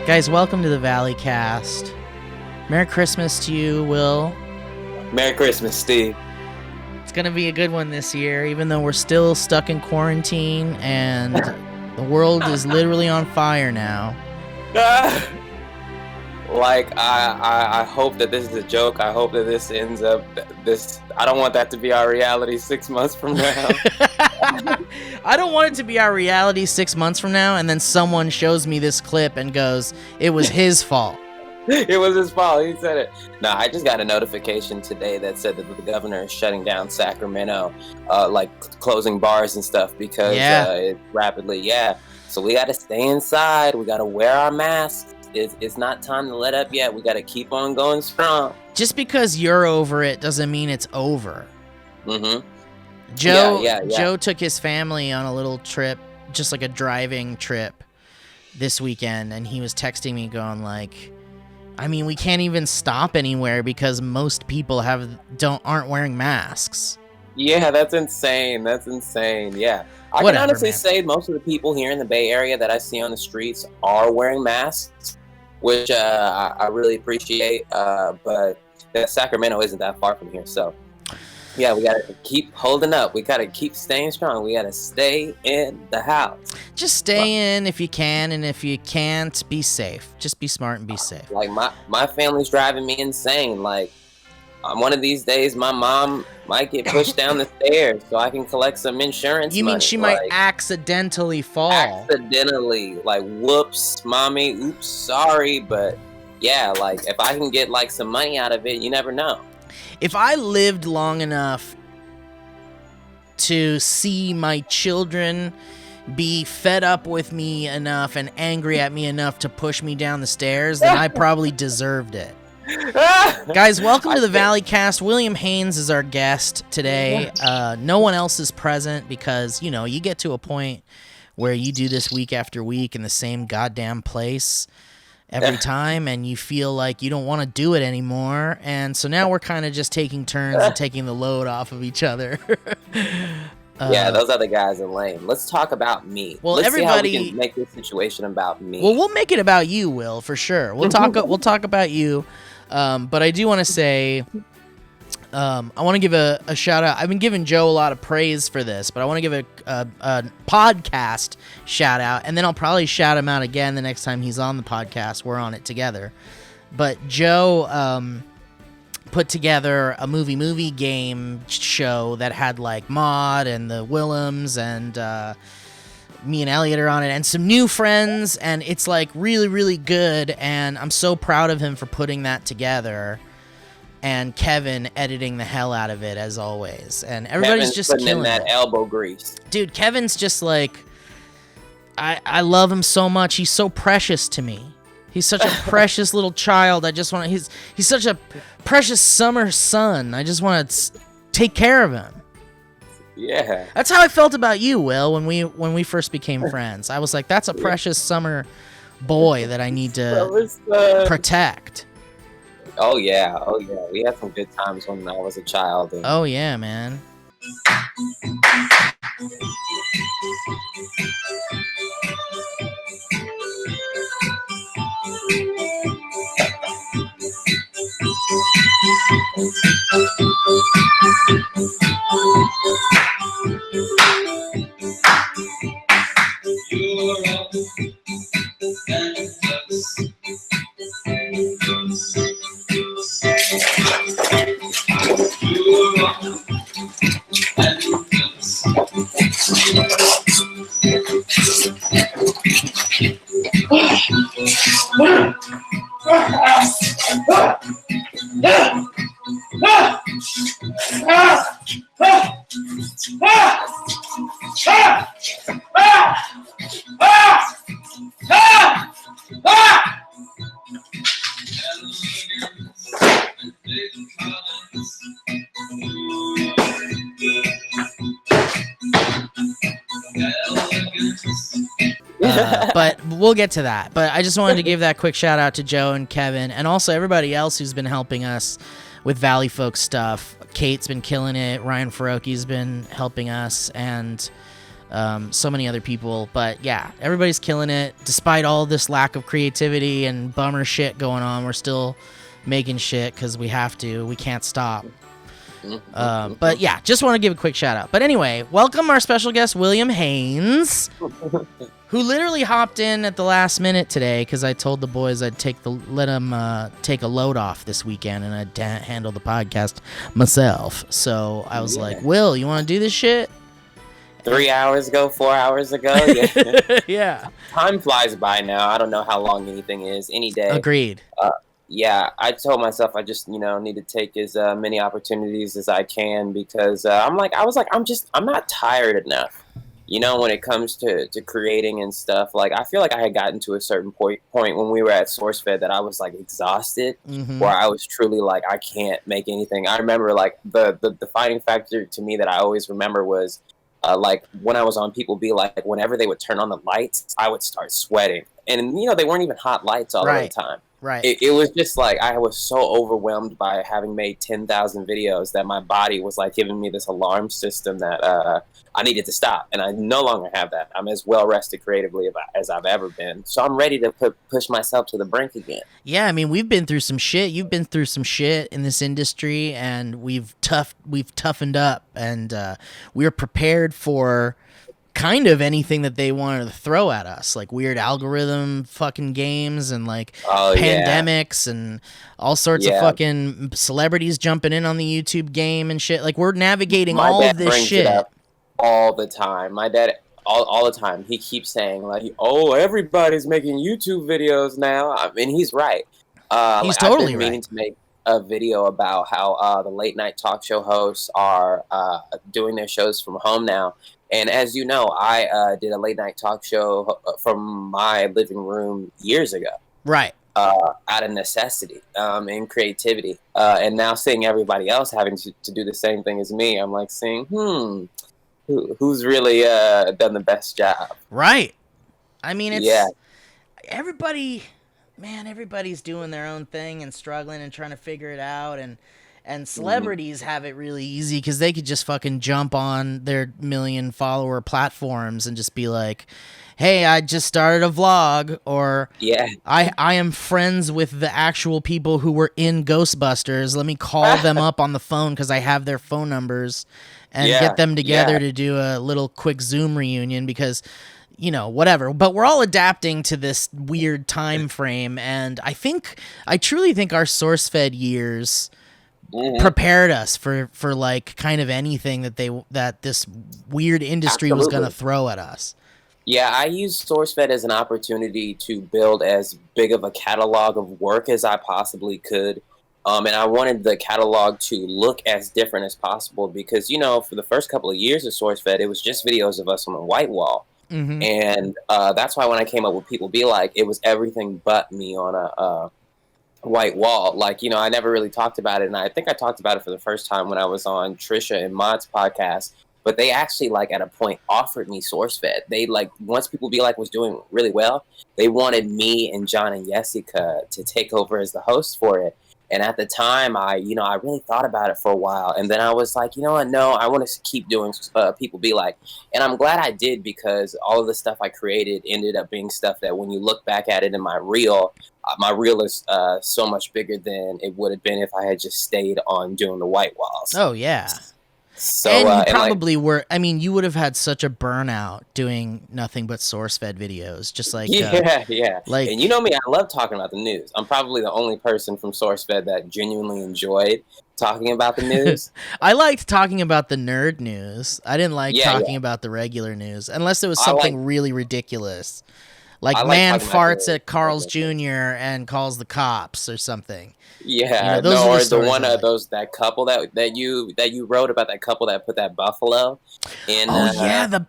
Guys, welcome to the Valleycast. Merry Christmas to you, Will. Merry Christmas, Steve. It's going to be a good one this year, even though we're still stuck in quarantine and the world is literally on fire now. I hope that this is a joke. I hope that this ends up I don't want that to be our reality 6 months from now. I don't want it to be our reality 6 months from now, and then someone shows me this clip and goes, it was his fault. It was his fault. He said it. No, I just got a notification today that said that the governor is shutting down Sacramento, closing bars and stuff because it's rapidly. Yeah. So we got to stay inside. We got to wear our masks. It's not time to let up yet. We got to keep on going strong. Just because you're over it doesn't mean it's over. Mm-hmm. Joe took his family on a little trip, just like a driving trip this weekend, and he was texting me going like, I mean, we can't even stop anywhere because most people aren't wearing masks. Yeah, that's insane. Yeah. I can honestly say most of the people here in the Bay Area that I see on the streets are wearing masks, which I really appreciate. But Sacramento isn't that far from here. So, yeah, we got to keep holding up. We got to keep staying strong. We got to stay in the house. Just stay in if you can, and if you can't, be safe. Just be smart and be safe. Like, my family's driving me insane. Like, on one of these days, my mom might get pushed down the stairs so I can collect some insurance You mean money. She might accidentally fall? Accidentally. Like, whoops, mommy, oops, sorry. But, yeah, like, if I can get, like, some money out of it, you never know. If I lived long enough to see my children be fed up with me enough and angry at me enough to push me down the stairs, then I probably deserved it. Guys, welcome to the Valleycast. William Haynes is our guest today. No one else is present because, you get to a point where you do this week after week in the same goddamn place every time, and you feel like you don't want to do it anymore. And so now we're kind of just taking turns and taking the load off of each other. Yeah, those other guys are lame. Let's talk about me. Well, Let's everybody see how we can make this situation about me. Well, we'll make it about you, Will, for sure. We'll talk about you. But I do want to say, I want to give a shout out. I've been giving Joe a lot of praise for this, but I want to give a podcast shout out, and then I'll probably shout him out again the next time he's on the podcast. We're on it together. But Joe put together a movie game show that had like Maud and the Willems and me and Elliot are on it, and some new friends, and it's like really, really good, and I'm so proud of him for putting that together, and Kevin editing the hell out of it as always, and everybody's Kevin's just putting killing in that it. elbow grease. Dude, Kevin's just like, I love him so much. He's so precious to me. He's such a precious little child. He's such a precious summer son. I just want to take care of him. Yeah. That's how I felt about you, Will, when we first became friends. I was like, that's a precious summer boy that I need to protect. Oh yeah. We had some good times when I was a child. And oh yeah, man. But we'll get to that. But I just wanted to give that quick shout out to Joe and Kevin, and also everybody else who's been helping us with Valley Folk stuff. Kate's been killing it. Ryan Faroki's been helping us, and so many other people. But yeah, everybody's killing it. Despite all this lack of creativity and bummer shit going on, we're still making shit because we have to. We can't stop. But yeah, just want to give a quick shout out. But anyway, welcome our special guest, William Haynes, who literally hopped in at the last minute today because I told the boys I'd let him take a load off this weekend and I'd handle the podcast myself. So I was like, Will, you want to do this shit? 3 hours ago, 4 hours ago. Yeah. Yeah. Time flies by now. I don't know how long anything is. Any day. Agreed. Yeah, I told myself I just, need to take as many opportunities as I can because I'm not tired enough, when it comes to creating and stuff. Like, I feel like I had gotten to a certain point when we were at SourceFed that I was like exhausted, where I was truly like, I can't make anything. I remember like the defining factor to me that I always remember was like when I was on People Be Like, whenever they would turn on the lights, I would start sweating. And, they weren't even hot lights all the time. Right. It was just like I was so overwhelmed by having made 10,000 videos that my body was like giving me this alarm system that I needed to stop. And I no longer have that. I'm as well rested creatively as I've ever been. So I'm ready to push myself to the brink again. Yeah, I mean, we've been through some shit. You've been through some shit in this industry, and we've toughened up, and we're prepared for kind of anything that they wanted to throw at us, like weird algorithm fucking games and like pandemics and all sorts of fucking celebrities jumping in on the YouTube game and shit. Like, we're navigating all of this shit all the time. My dad all the time, he keeps saying like, oh, everybody's making YouTube videos now. I mean, he's right. He's totally I've been meaning to make a video about how the late night talk show hosts are doing their shows from home now. And as you know, I did a late night talk show from my living room years ago. Right. Out of necessity and creativity. And now seeing everybody else having to do the same thing as me, I'm like saying, who's really done the best job? Right. I mean, it's everybody's doing their own thing and struggling and trying to figure it out. And celebrities have it really easy because they could just fucking jump on their million follower platforms and just be like, hey, I just started a vlog, or I am friends with the actual people who were in Ghostbusters. Let me call them up on the phone because I have their phone numbers and get them together to do a little quick Zoom reunion because, whatever. But we're all adapting to this weird time frame, and I truly think our SourceFed years prepared us for like kind of anything that this weird industry was going to throw at us. Yeah, I used SourceFed as an opportunity to build as big of a catalog of work as I possibly could. And I wanted the catalog to look as different as possible because, for the first couple of years of SourceFed, it was just videos of us on the white wall. And that's why when I came up with People Be Like, it was everything but me on a white wall. Like, I never really talked about it, and I think I talked about it for the first time when I was on Trisha and Maud's podcast, but they actually like at a point offered me SourceFed. They like, once People Be Like was doing really well, they wanted me and John and Jessica to take over as the host for it. And at the time, I really thought about it for a while. And then I was like, you know what? No, I want to keep doing People Be Like. And I'm glad I did because all of the stuff I created ended up being stuff that when you look back at it in my reel is so much bigger than it would have been if I had just stayed on doing the white walls. Oh, yeah. So, and you probably were. I mean, you would have had such a burnout doing nothing but SourceFed videos, just like Like, and you know me, I love talking about the news. I'm probably the only person from SourceFed that genuinely enjoyed talking about the news. I liked talking about the nerd news. I didn't like talking about the regular news, unless it was something really ridiculous, like man farts at Carl's Jr. and calls the cops or something. Yeah, or the one of that couple that you wrote about, that couple that put that buffalo in.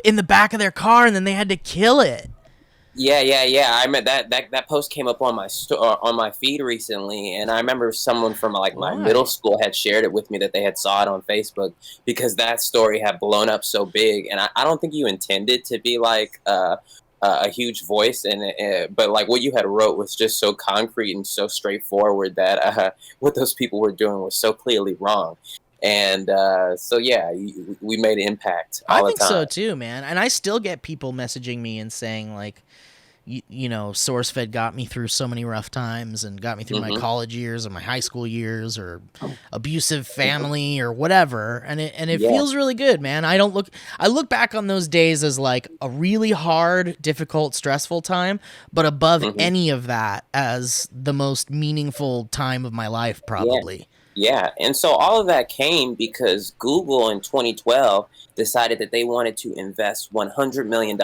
In the back of their car, and then they had to kill it. Yeah. I mean that post came up on my feed recently, and I remember someone from like my middle school had shared it with me that they had saw it on Facebook because that story had blown up so big, and I don't think you intended to be like a huge voice, but like what you had wrote was just so concrete and so straightforward that what those people were doing was so clearly wrong. And so yeah, we made an impact all I the think time. so too, man. And I still get people messaging me and saying like, you know, SourceFed got me through so many rough times and got me through my college years or my high school years or abusive family or whatever. And it feels really good, man. I look back on those days as like a really hard, difficult, stressful time, but above any of that as the most meaningful time of my life, probably. Yeah. And so all of that came because Google in 2012 decided that they wanted to invest $100 million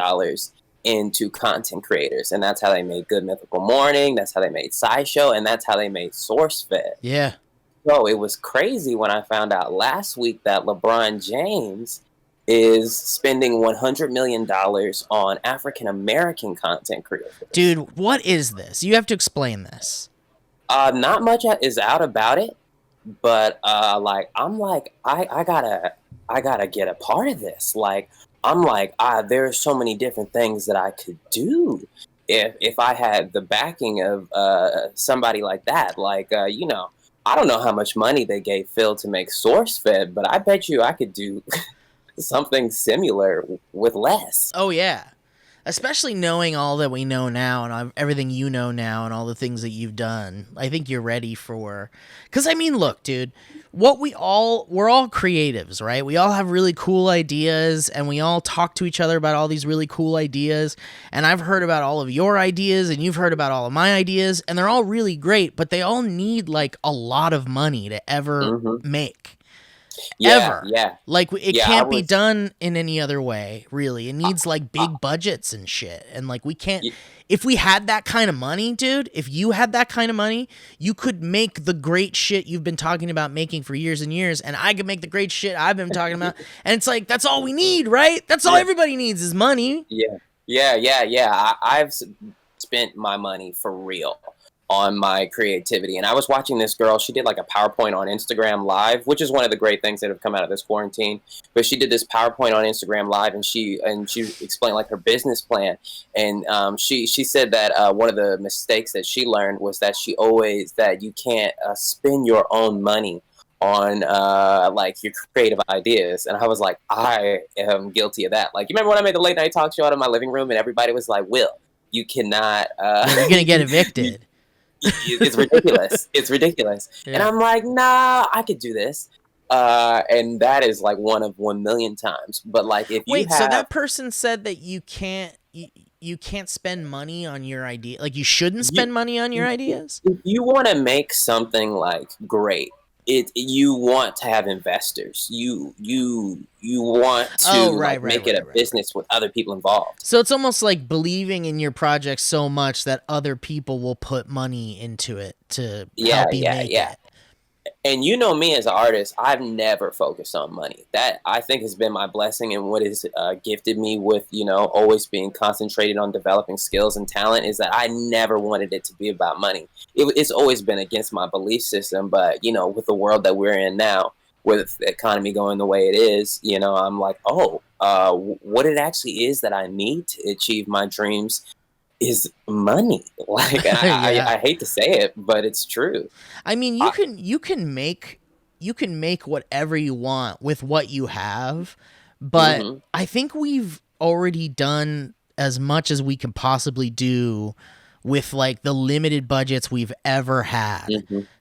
into content creators. And that's how they made Good Mythical Morning. That's how they made SciShow. And that's how they made SourceFed. Yeah. So it was crazy when I found out last week that LeBron James is spending $100 million on African-American content creators. Dude, what is this? You have to explain this. Not much is out about it, but I gotta get a part of this. Like, I'm like, there's so many different things that I could do if I had the backing of somebody like that. Like, you know, I don't know how much money they gave Phil to make SourceFed, but I bet you I could do something similar with less. Oh yeah, especially knowing all that we know now and everything you know now and all the things that you've done. I think you're ready for. Because I mean, look, dude. We're all creatives, right? We all have really cool ideas and we all talk to each other about all these really cool ideas. And I've heard about all of your ideas and you've heard about all of my ideas and they're all really great, but they all need like a lot of money to ever make. Ever. Yeah. Like it can't be done in any other way, really. It needs like big budgets and shit. And like we can't if we had that kind of money, dude, if you had that kind of money, you could make the great shit you've been talking about making for years and years, and I could make the great shit I've been talking about. And it's like that's all we need, right? That's all everybody needs is money. Yeah. I've spent my money for real on my creativity. And I was watching this girl, she did like a PowerPoint on Instagram Live, which is one of the great things that have come out of this quarantine. But she did this PowerPoint on Instagram Live and she explained like her business plan. And she said that one of the mistakes that she learned was that you can't spend your own money on like your creative ideas. And I was like, I am guilty of that. Like, you remember when I made the late night talk show out of my living room and everybody was like, Will, you cannot you're gonna get evicted. It's ridiculous. It's ridiculous. Yeah. And I'm like, nah, I could do this. And that is like one of 1 million times. But like, if you so that person said that you can't spend money on your idea. Like you shouldn't spend money on your ideas. If you want to make something like great, you want to have investors. You want to make it a business with other people involved. So it's almost like believing in your project so much that other people will put money into it to help you make it. And you know me as an artist, I've never focused on money. That I think has been my blessing and what has gifted me with, you know, always being concentrated on developing skills and talent is that I never wanted it to be about money. It's always been against my belief system. But, you know, with the world that we're in now, with the economy going the way it is, you know, I'm like, what it actually is that I need to achieve my dreams is money. Like I hate to say it, but it's true. I mean, you can make whatever you want with what you have, but I think we've already done as much as we can possibly do with like the limited budgets we've ever had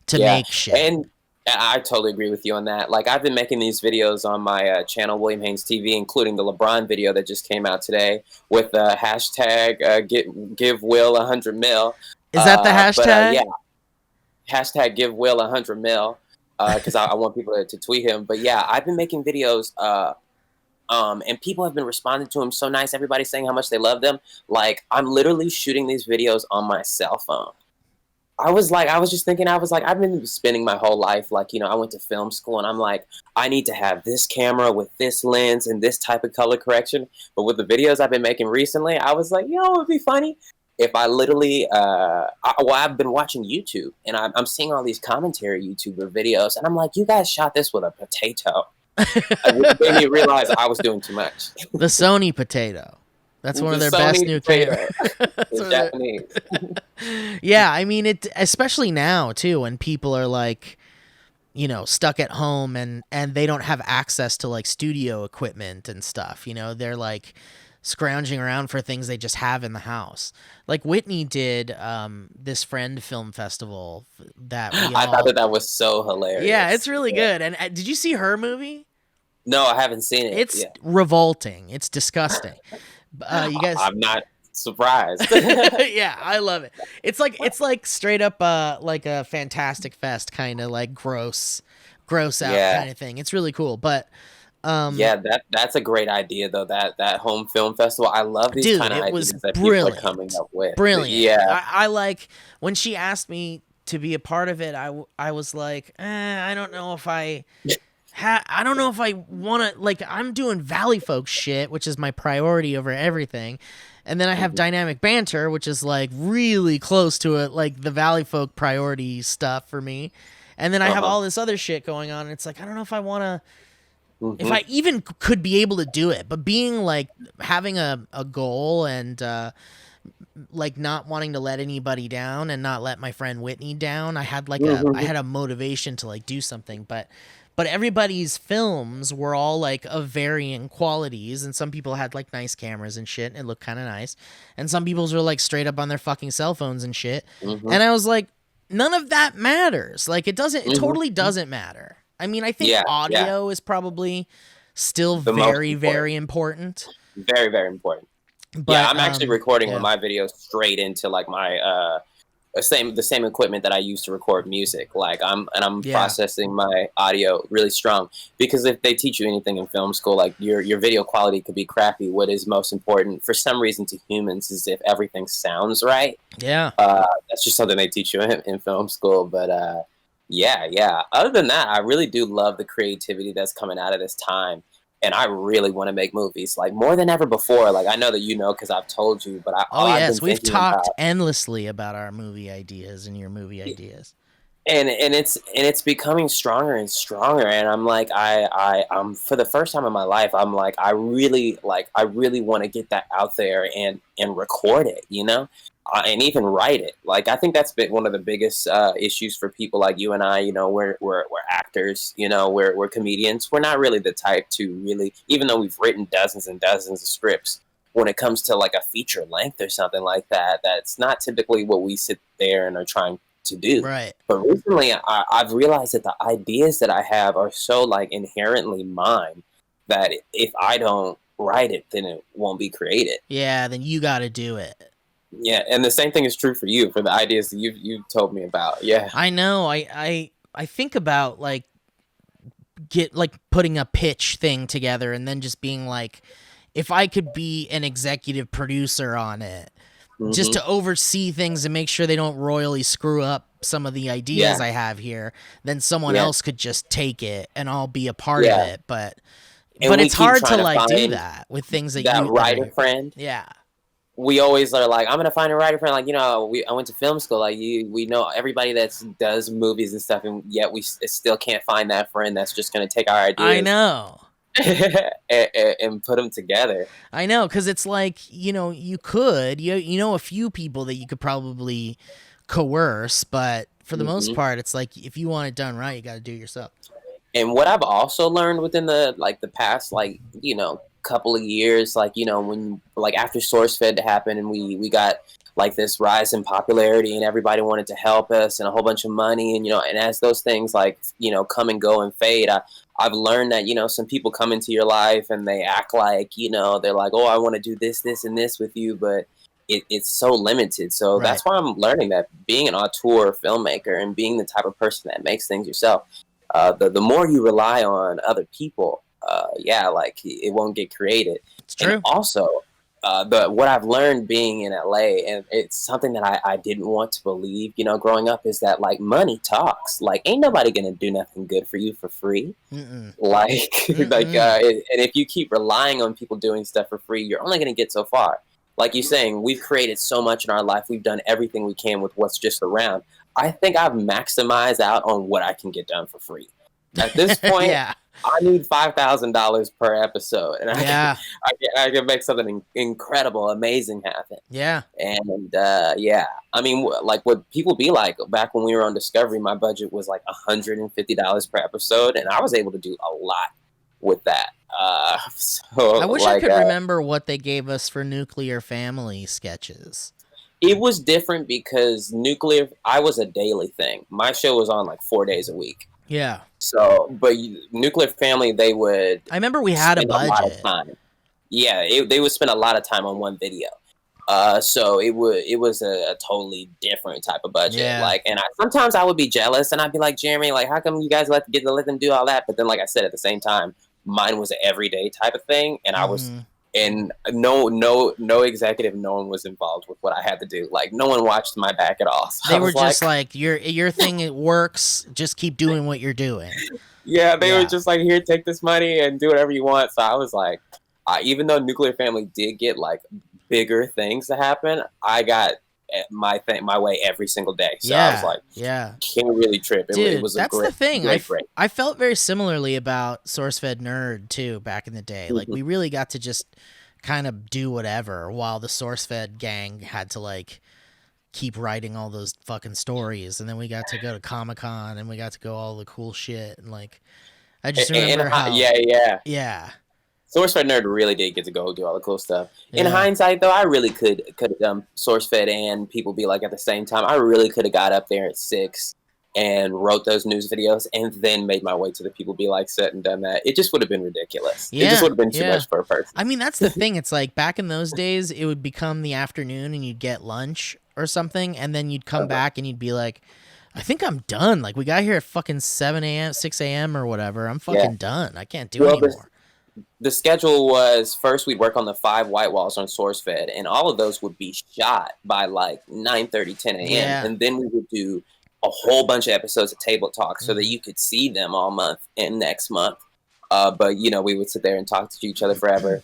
to make shit. And I totally agree with you on that. Like, I've been making these videos on my channel, William Haynes TV, including the LeBron video that just came out today with the hashtag give Will 100 mil. Is that the hashtag? Yeah. Hashtag give Will 100 mil because I want people to tweet him. But yeah, I've been making videos and people have been responding to him so nice. Everybody's saying how much they love them. Like, I'm literally shooting these videos on my cell phone. I was just thinking, I've been spending my whole life, like, you know, I went to film school and I'm like, I need to have this camera with this lens and this type of color correction. But with the videos I've been making recently, I was like, you know, it would be funny if I literally, I've been watching YouTube and I'm seeing all these commentary YouTuber videos and I'm like, you guys shot this with a potato. It made me realize I was doing too much. The Sony potato. That's one of their best new cameras. It's Japanese. Yeah, I mean, it especially now too when people are like, stuck at home and they don't have access to like studio equipment and stuff. They're like scrounging around for things they just have in the house. Like Whitney did this Friend Film Festival that I thought that was so hilarious. Yeah, it's really good. And did you see her movie? No, I haven't seen it. It's revolting. It's disgusting. You guys, I'm not surprised. Yeah, I love it. It's like straight up like a Fantastic Fest kind of like gross out kind of thing. It's really cool. But that's a great idea though. That home film festival. I love these kind of ideas that people are coming up with. Brilliant. Yeah, I like when she asked me to be a part of it. I was like, I don't know if I want to. Like, I'm doing Valley Folk shit, which is my priority over everything. And then I have Dynamic Banter, which is like really close to it, like the Valley Folk priority stuff for me. And then I have all this other shit going on. And it's like, I don't know if I want to. If I even could be able to do it, but being like having a goal and like not wanting to let anybody down and not let my friend Whitney down, I had like I had a motivation to like do something, but everybody's films were all like of varying qualities, and some people had like nice cameras and shit and it looked kind of nice, and some people's were like straight up on their fucking cell phones and shit. And I was like, none of that matters. Like it totally doesn't matter. I mean, I think audio is probably still very, very important. Very, very important. But I'm actually recording with my videos straight into like my the same equipment that I use to record music. Like I'm processing my audio really strong, because if they teach you anything in film school, like your video quality could be crappy. What is most important for some reason to humans is if everything sounds right. Yeah. That's just something they teach you in film school. But yeah. Other than that, I really do love the creativity that's coming out of this time. And I really want to make movies, like more than ever before. Like I know that because I've told you, but we've talked endlessly about our movie ideas and your movie ideas. And it's becoming stronger and stronger. And I'm like, I'm for the first time in my life, I'm like, I really want to get that out there and record it, and even write it. Like, I think that's been one of the biggest issues for people like you and I. We're actors, we're comedians. We're not really the type to really, even though we've written dozens and dozens of scripts, when it comes to like a feature length or something like that, that's not typically what we sit there and are trying to do. Right. But recently I've realized that the ideas that I have are so like inherently mine that if I don't write it, then it won't be created. Yeah, then you got to do it. Yeah, and the same thing is true for you, for the ideas that you've told me about. Yeah, I know. I think about like putting a pitch thing together and then just being like, if I could be an executive producer on it, just to oversee things and make sure they don't royally screw up some of the ideas I have here, then someone else could just take it and I'll be a part of it. But it's hard to like do that with things that you writer friend. Yeah. We always are like, I'm gonna find a writer friend. Like, I went to film school. Like, we know everybody that does movies and stuff, and yet we still can't find that friend that's just gonna take our ideas. I know. and put them together. I know, because it's like, you could, a few people that you could probably coerce, but for the most part, it's like if you want it done right, you got to do it yourself. And what I've also learned within the past couple of years, when after SourceFed happened and we got like this rise in popularity and everybody wanted to help us and a whole bunch of money, and and as those things come and go and fade, I've learned that some people come into your life and they act like they're like, oh, I want to do this and this with you, but it's so limited. So that's why I'm learning that being an auteur filmmaker and being the type of person that makes things yourself, the more you rely on other people, it won't get created. It's true. And also, what I've learned being in LA, and it's something that I didn't want to believe, growing up, is that money talks. Ain't nobody gonna do nothing good for you for free. And if you keep relying on people doing stuff for free, you're only gonna get so far. Like you're saying, we've created so much in our life. We've done everything we can with what's just around. I think I've maximized out on what I can get done for free. At this point, Yeah. I need $5,000 per episode, and Yeah. I can make something incredible, amazing happen. Yeah. And I mean, like what people be like back when we were on Discovery, my budget was like $150 per episode, and I was able to do a lot with that. So I wish like, I could remember what they gave us for Nuclear Family sketches. it was different because I was a daily thing. My show was on like 4 days a week. Yeah. So, but Nuclear Family, they would. I remember we had a budget. lot of time. Yeah, they would spend a lot of time on one video. So it was a totally different type of budget. Yeah. Like, and sometimes I would be jealous, and I'd be like, Jeremy, like, how come you guys let them do all that? But then, like I said, at the same time, mine was an everyday type of thing, and I was. And no executive, no one was involved with what I had to do. Like, no one watched my back at all. So they were just like, your thing, it works. Just keep doing what you're doing. Yeah, they were just like, here, take this money and do whatever you want. So I was like, even though Nuclear Family did get like bigger things to happen, I got my way every single day. So I was like, can't really trip. Dude, it was that's a great, the thing. great. I felt very similarly about SourceFed Nerd too back in the day. Like, we really got to just kind of do whatever while the SourceFed gang had to like keep writing all those fucking stories, and then we got to go to Comic-Con and we got to go all the cool shit, and like I just remember how SourceFed Nerd really did get to go do all the cool stuff. In hindsight, though, I really could have done SourceFed and People Be Like at the same time. I really could have got up there at 6 and wrote those news videos and then made my way to the People Be Like set and done that. It just would have been ridiculous. It just would have been too much for a person. I mean, that's the thing. It's like back in those days, it would become the afternoon and you'd get lunch or something, and then you'd come back and you'd be like, I think I'm done. Like, we got here at fucking 7 a.m., 6 a.m. or whatever. I'm fucking done. I can't do anymore. The schedule was, first we'd work on the 5 white walls on SourceFed, and all of those would be shot by like 9:30, 10 a.m. Yeah. And then we would do a whole bunch of episodes of Table Talk so that you could see them all month and next month. But, you know, we would sit there and talk to each other forever.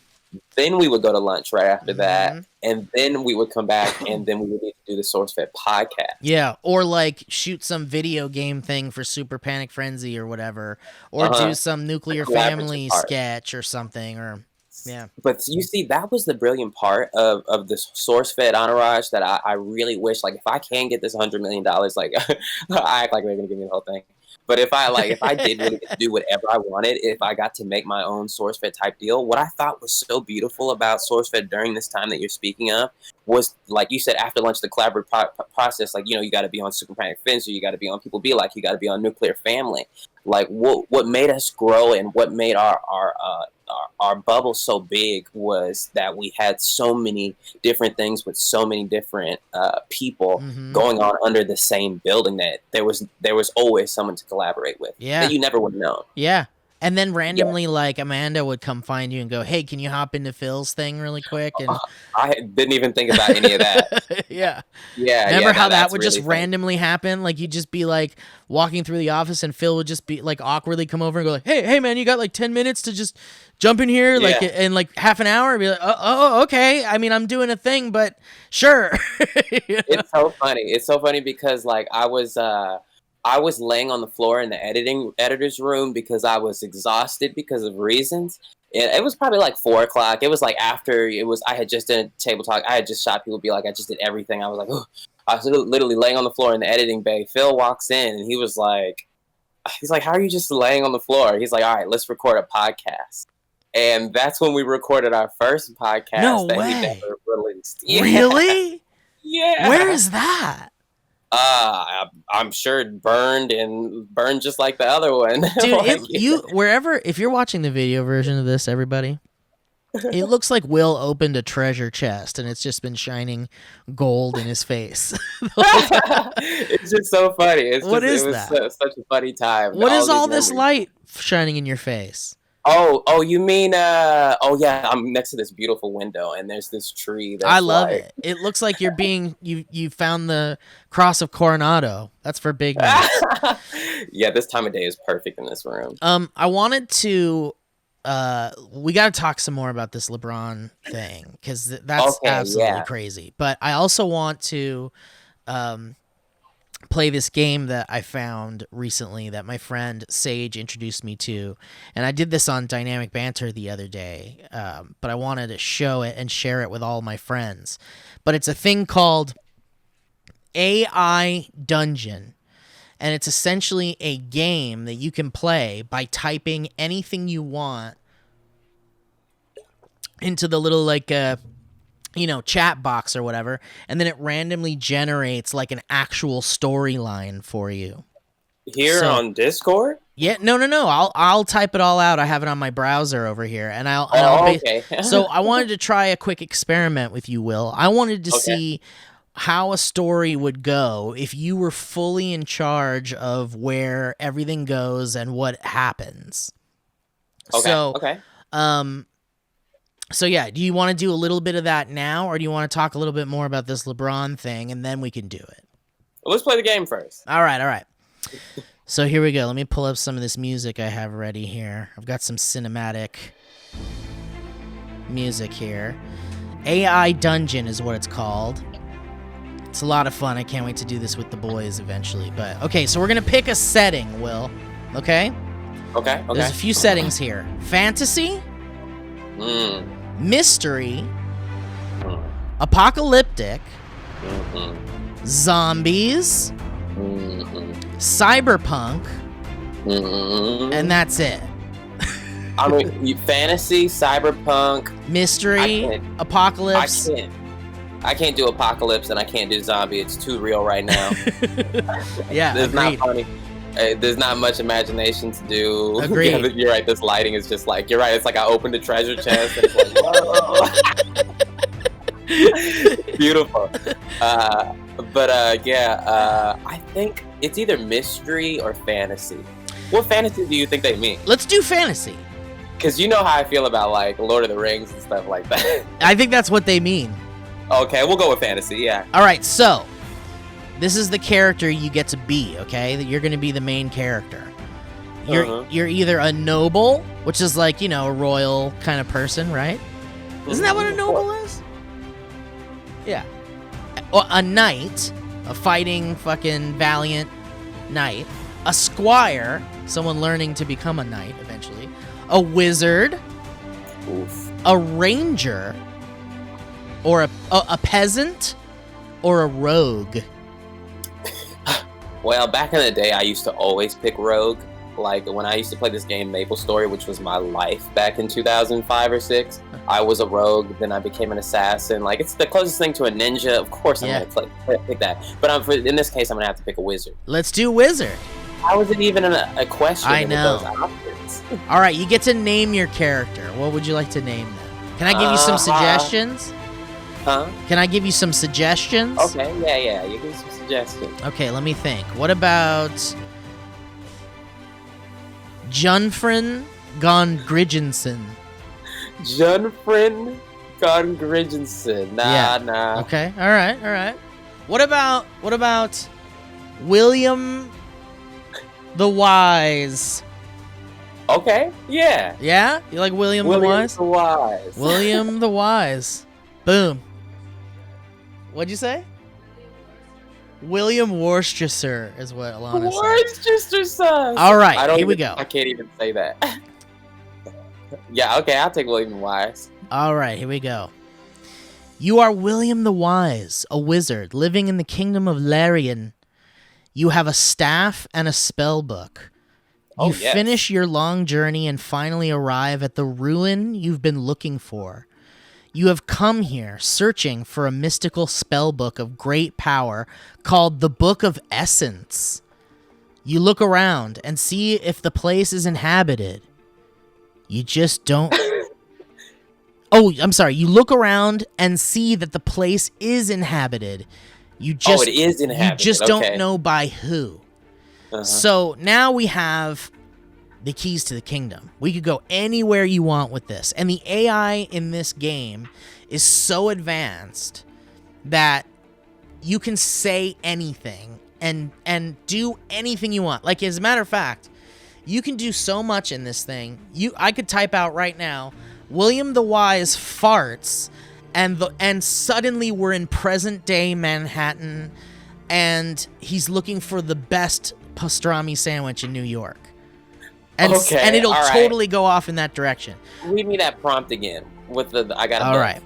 Then we would go to lunch right after that, and then we would come back, and then we would need to do the SourceFed podcast. Yeah, or like shoot some video game thing for Super Panic Frenzy or whatever, or do some Nuclear Family sketch or something, or But you see, that was the brilliant part of the SourceFed entourage that I really wish, like, if I can get this $100 million, like, I act like they're gonna give me the whole thing. But if I did really get to do whatever I wanted, if I got to make my own SourceFed type deal, what I thought was so beautiful about SourceFed during this time that you're speaking of was, like you said, after lunch, the collaborative process. Like, you know, you got to be on Super Panic Frenzy, you got to be on People Be Like, you got to be on Nuclear Family. Like, what made us grow and what made our bubble so big was that we had so many different things with so many different people going on under the same building that there was always someone to collaborate with that you never would have known. Yeah. And then randomly, like, Amanda would come find you and go, hey, can you hop into Phil's thing really quick? And I didn't even think about any of that. Yeah. Remember how that would really just randomly happen? Like, you'd just be, like, walking through the office and Phil would just be, like, awkwardly come over and go, like, hey, man, you got, like, 10 minutes to just jump in here? Like, in, like, half an hour? And be like, oh, okay. I mean, I'm doing a thing, but sure. It's so funny. It's so funny because, like, I was laying on the floor in the editor's room because I was exhausted because of reasons. And it was probably like 4 o'clock. It was like after I had just done a Table Talk. I had just shot People Be Like, I just did everything. I was like, oh. I was literally laying on the floor in the editing bay. Phil walks in and he's like, how are you just laying on the floor? He's like, all right, let's record a podcast. And that's when we recorded our first podcast. No that way. we never released. Yeah. Really? Yeah. Where is that? I'm sure it burned just like the other one. Dude, if you're watching the video version of this, everybody, it looks like Will opened a treasure chest and it's just been shining gold in his face. It's just so funny. It was such a funny time. What is all this light shining in your face? Oh, you mean, yeah, I'm next to this beautiful window, and there's this tree. I love it. It looks like you found the Cross of Coronado. That's for big nights. Yeah, this time of day is perfect in this room. I wanted to, we got to talk some more about this LeBron thing, because that's absolutely crazy. But I also want to, play this game that I found recently that my friend Sage introduced me to. And I did this on Dynamic Banter the other day, but I wanted to show it and share it with all my friends. But it's a thing called AI Dungeon. And it's essentially a game that you can play by typing anything you want into the little, like, chat box or whatever, and then it randomly generates like an actual storyline for you. Here on Discord? Yeah, no. I'll type it all out. I have it on my browser over here, and I'll okay. So I wanted to try a quick experiment with you, Will. I wanted to see how a story would go if you were fully in charge of where everything goes and what happens. So yeah, do you want to do a little bit of that now, or do you want to talk a little bit more about this LeBron thing, and then we can do it? Well, let's play the game first. All right. So here we go. Let me pull up some of this music I have ready here. I've got some cinematic music here. AI Dungeon is what it's called. It's a lot of fun. I can't wait to do this with the boys eventually. But okay, so we're going to pick a setting, Will. Okay? Okay. There's a few settings here. Fantasy. Mystery, apocalyptic, zombies, cyberpunk, and that's it. I mean, fantasy, cyberpunk, mystery, apocalypse. I can't do apocalypse, and I can't do zombie. It's too real right now. Yeah, it's not funny. There's not much imagination to do. Agreed. Yeah, you're right. This lighting is just like, you're right. It's like I opened a treasure chest and it's like, whoa. Beautiful. I think it's either mystery or fantasy. What fantasy do you think they mean? Let's do fantasy. Because you know how I feel about like Lord of the Rings and stuff like that. I think that's what they mean. Okay, we'll go with fantasy, yeah. All right, so this is the character you get to be, okay? You're going to be the main character. You're either a noble, which is like, a royal kind of person, right? Isn't that what a noble is? Yeah. Or a knight, a fighting fucking valiant knight. A squire, someone learning to become a knight eventually. A wizard. Oof. A ranger. Or a peasant. Or a rogue. Well, back in the day, I used to always pick rogue. Like, when I used to play this game, MapleStory, which was my life back in 2005 or 6, I was a rogue, then I became an assassin. Like, it's the closest thing to a ninja. Of course I'm going to pick that. But in this case, I'm going to have to pick a wizard. Let's do wizard. How is it even a question? I know. Those options? All right, you get to name your character. What would you like to name them? Can I give you some suggestions? Huh? Can I give you some suggestions? Okay, yeah. You give me some suggestions. Okay, let me think. What about Junfrin Gongrigensen? Junfrin Gongrigensen. Nah. Okay, all right. What about William the Wise? Okay, yeah. Yeah? You like William the Wise? William the Wise. Boom. What'd you say? William Worcester is what Alana said. Worcester. All right, here we go. I can't even say that. Yeah, okay, I'll take William the Wise. All right, here we go. You are William the Wise, a wizard living in the kingdom of Larian. You have a staff and a spell book. You finish your long journey and finally arrive at the ruin you've been looking for. You have come here searching for a mystical spell book of great power called the Book of Essence. You look around and see if the place is inhabited. You just don't... You look around and see that the place is inhabited. It is inhabited. You just don't know by who. Uh-huh. So now we have the keys to the kingdom. We could go anywhere you want with this. And the AI in this game is so advanced that you can say anything and do anything you want. Like, as a matter of fact, you can do so much in this thing. I could type out right now, William the Wise farts, and suddenly we're in present day Manhattan, and he's looking for the best pastrami sandwich in New York. And, Okay, and it'll all right. totally go off in that direction. Read me that prompt again. With the I got a All book. right.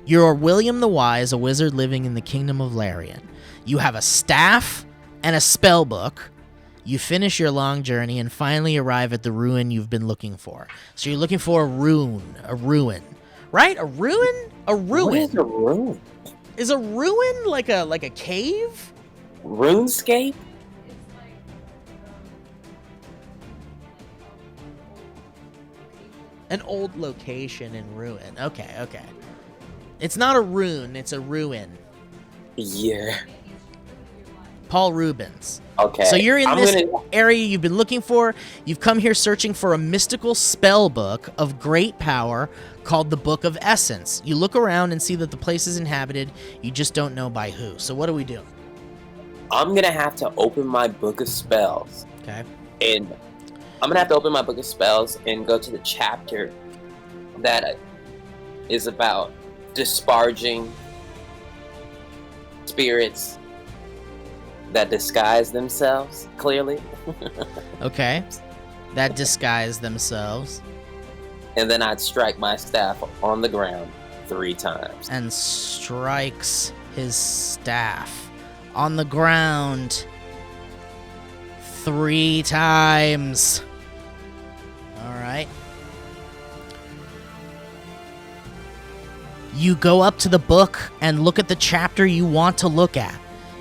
You're William the Wise, a wizard living in the kingdom of Larian. You have a staff and a spell book. You finish your long journey and finally arrive at the ruin you've been looking for. So you're looking for a ruin, right? A ruin? A ruin. What is a ruin? Is a ruin like a cave? RuneScape? An old location in ruin. Okay. It's not a rune, it's a ruin. Yeah. Paul Rubens. Okay. So you're in this area you've been looking for. You've come here searching for a mystical spell book of great power called the Book of Essence. You look around and see that the place is inhabited. You just don't know by who. So what do we do? I'm going to have to open my book of spells. Okay. And I'm going to have to open my book of spells and go to the chapter that is about disparaging spirits that disguise themselves, clearly. Okay. That disguise themselves. And then I'd strike my staff on the ground 3 times. And strikes his staff on the ground 3 times. All right. You go up to the book and look at the chapter you want to look at.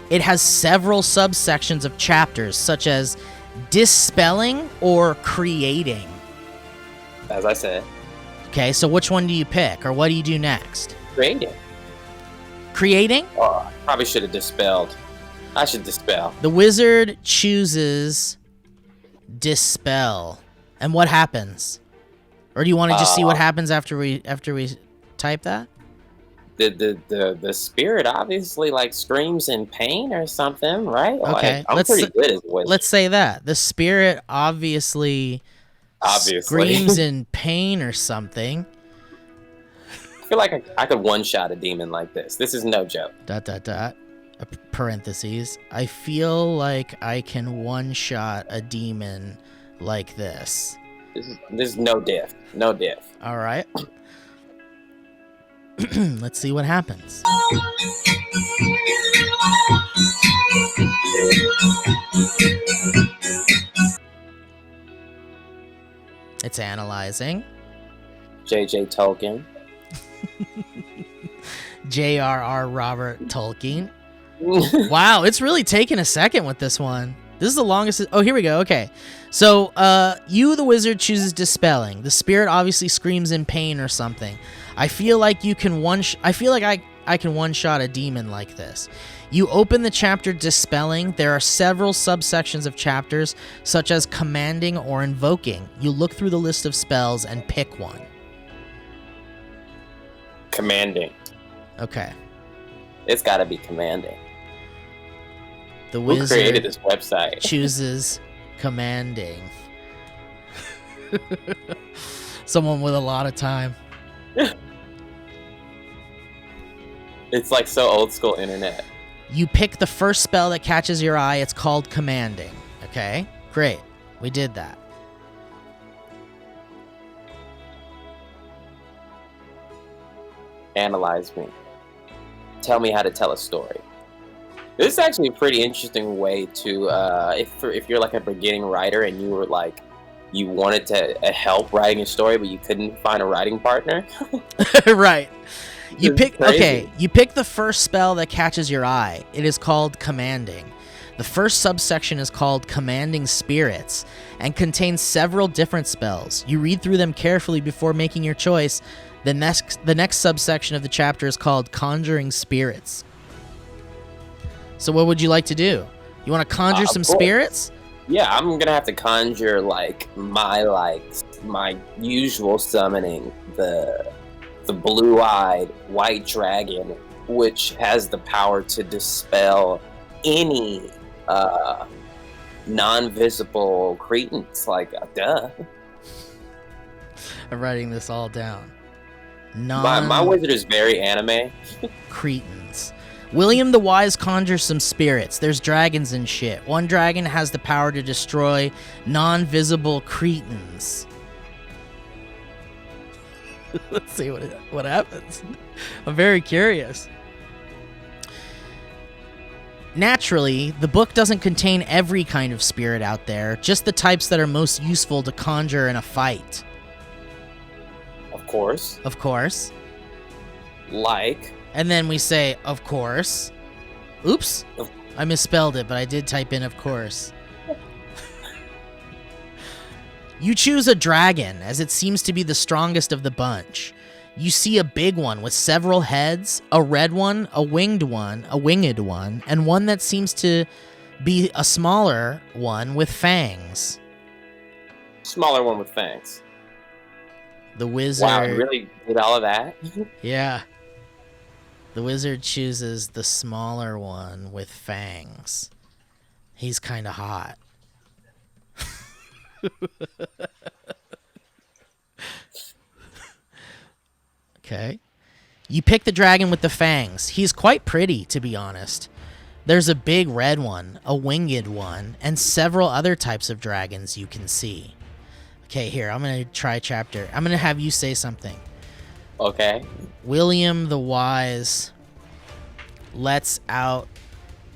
It has several subsections of chapters, such as dispelling or creating. As I said. Okay, so which one do you pick, or what do you do next? Creating. Creating? Oh, I probably should have dispelled. I should dispel. The wizard chooses dispel. And what happens? Or do you want to just see what happens after we type that? The spirit obviously like screams in pain or something, right? Okay, Like, I'm pretty good as a wizard. Let's say that the spirit obviously screams in pain or something. I feel like I could one-shot a demon like this. This is no joke. ... Parentheses. I feel like I can one-shot a demon like this. This is no diff. No diff. All right. Let's see what happens. It's analyzing. J.J. Tolkien. J.R.R. Robert Tolkien. Wow, it's really taking a second with this one. This is the longest. Oh, here we go. Okay. So, you, the wizard, chooses dispelling. The spirit obviously screams in pain or something. I feel like I can one-shot a demon like this. You open the chapter dispelling. There are several subsections of chapters, such as commanding or invoking. You look through the list of spells and pick one. Commanding. Okay. It's got to be commanding. The wizard Who created this website? chooses commanding. Someone with a lot of time. It's like so old school internet. You pick the first spell that catches your eye. It's called commanding. Okay? Great. We did that. Analyze me. Tell me how to tell a story. This is actually a pretty interesting way to, if you're like a beginning writer and you were like, you wanted to help writing a story, but you couldn't find a writing partner. Right. You pick. Crazy. Okay. You pick the first spell that catches your eye. It is called commanding. The first subsection is called commanding spirits and contains several different spells. You read through them carefully before making your choice. The next subsection of the chapter is called conjuring spirits. So what would you like to do? You want to conjure some spirits? Yeah, I'm gonna have to conjure like my usual summoning, the blue-eyed white dragon, which has the power to dispel any non-visible cretins. Like, duh. I'm writing this all down. My wizard is very anime. Cretins. William the Wise conjures some spirits. There's dragons and shit. One dragon has the power to destroy non-visible cretins. Let's see what happens. I'm very curious. Naturally, the book doesn't contain every kind of spirit out there, just the types that are most useful to conjure in a fight. Of course. Of course. Like. And then we say, of course. Oops. I misspelled it, but I did type in of course. You choose a dragon, as it seems to be the strongest of the bunch. You see a big one with several heads, a red one, a winged one, and one that seems to be a smaller one with fangs. Smaller one with fangs. The wizard... Wow, you really did all of that? Yeah. The wizard chooses the smaller one with fangs. He's kind of hot. Okay. You pick the dragon with the fangs. He's quite pretty, to be honest. There's a big red one, a winged one, and several other types of dragons you can see. Okay, here, I'm going to try chapter. I'm going to have you say something. Okay. William the Wise lets out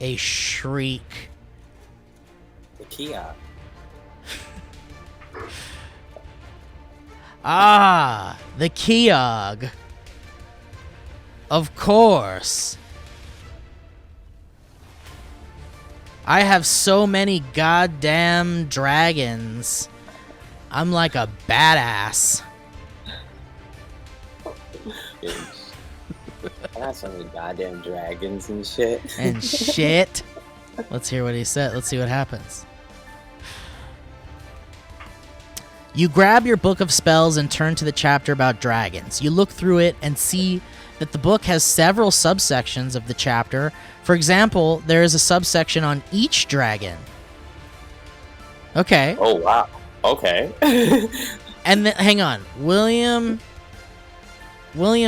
a shriek. The Kia. Ah, the Keogh. Of course. I have so many goddamn dragons. I'm like a badass. I got so many goddamn dragons and shit. And shit. Let's hear what he said. Let's see what happens. You grab your book of spells and turn to the chapter about dragons. You look through it and see that the book has several subsections of the chapter. For example, there is a subsection on each dragon. Okay. Oh, wow. Okay. And then, hang on. William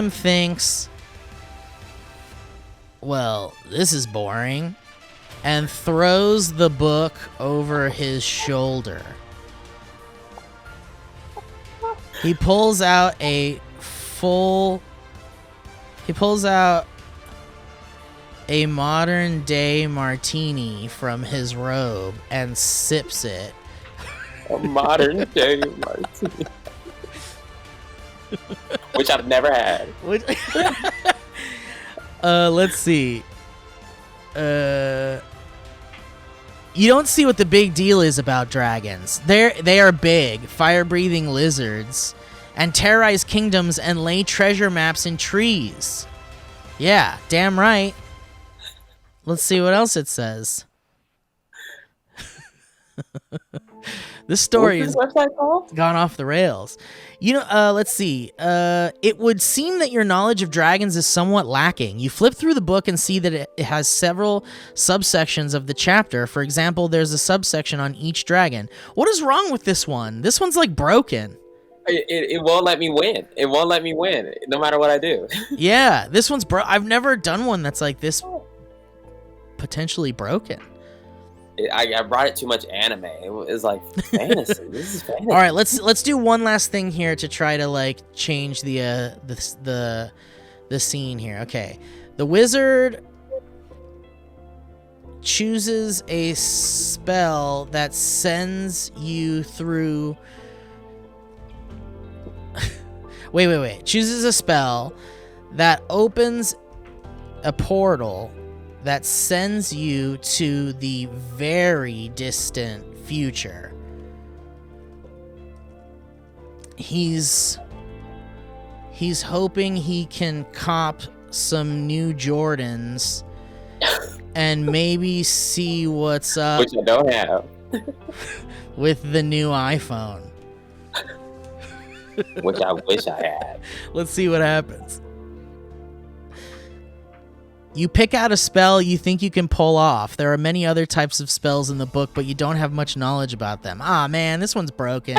thinks, well, this is boring, and throws the book over his shoulder. He pulls out a modern day martini from his robe and sips it. A modern day martini. Which I've never had. Let's see. You don't see what the big deal is about dragons. They are big, fire-breathing lizards, and terrorize kingdoms and lay treasure maps in trees. Yeah, damn right. Let's see what else it says. This story has gone off the rails. You know, let's see. It would seem that your knowledge of dragons is somewhat lacking. You flip through the book and see that it has several subsections of the chapter. For example, there's a subsection on each dragon. What is wrong with this one? This one's like broken. It won't let me win. It won't let me win, no matter what I do. Yeah, this one's I've never done one that's like this potentially broken. I brought it too much anime. It was like fantasy. This is fantasy. All right, let's do one last thing here to try to like change the scene here. Okay, the wizard chooses a spell that sends you through. wait. Chooses a spell that opens a portal that sends you to the very distant future. He's hoping he can cop some new Jordans and maybe see what's up. Which I don't have. With the new iPhone. Which I wish I had. Let's see what happens. You pick out a spell you think you can pull off. There are many other types of spells in the book, but you don't have much knowledge about them. Ah, man, this one's broken.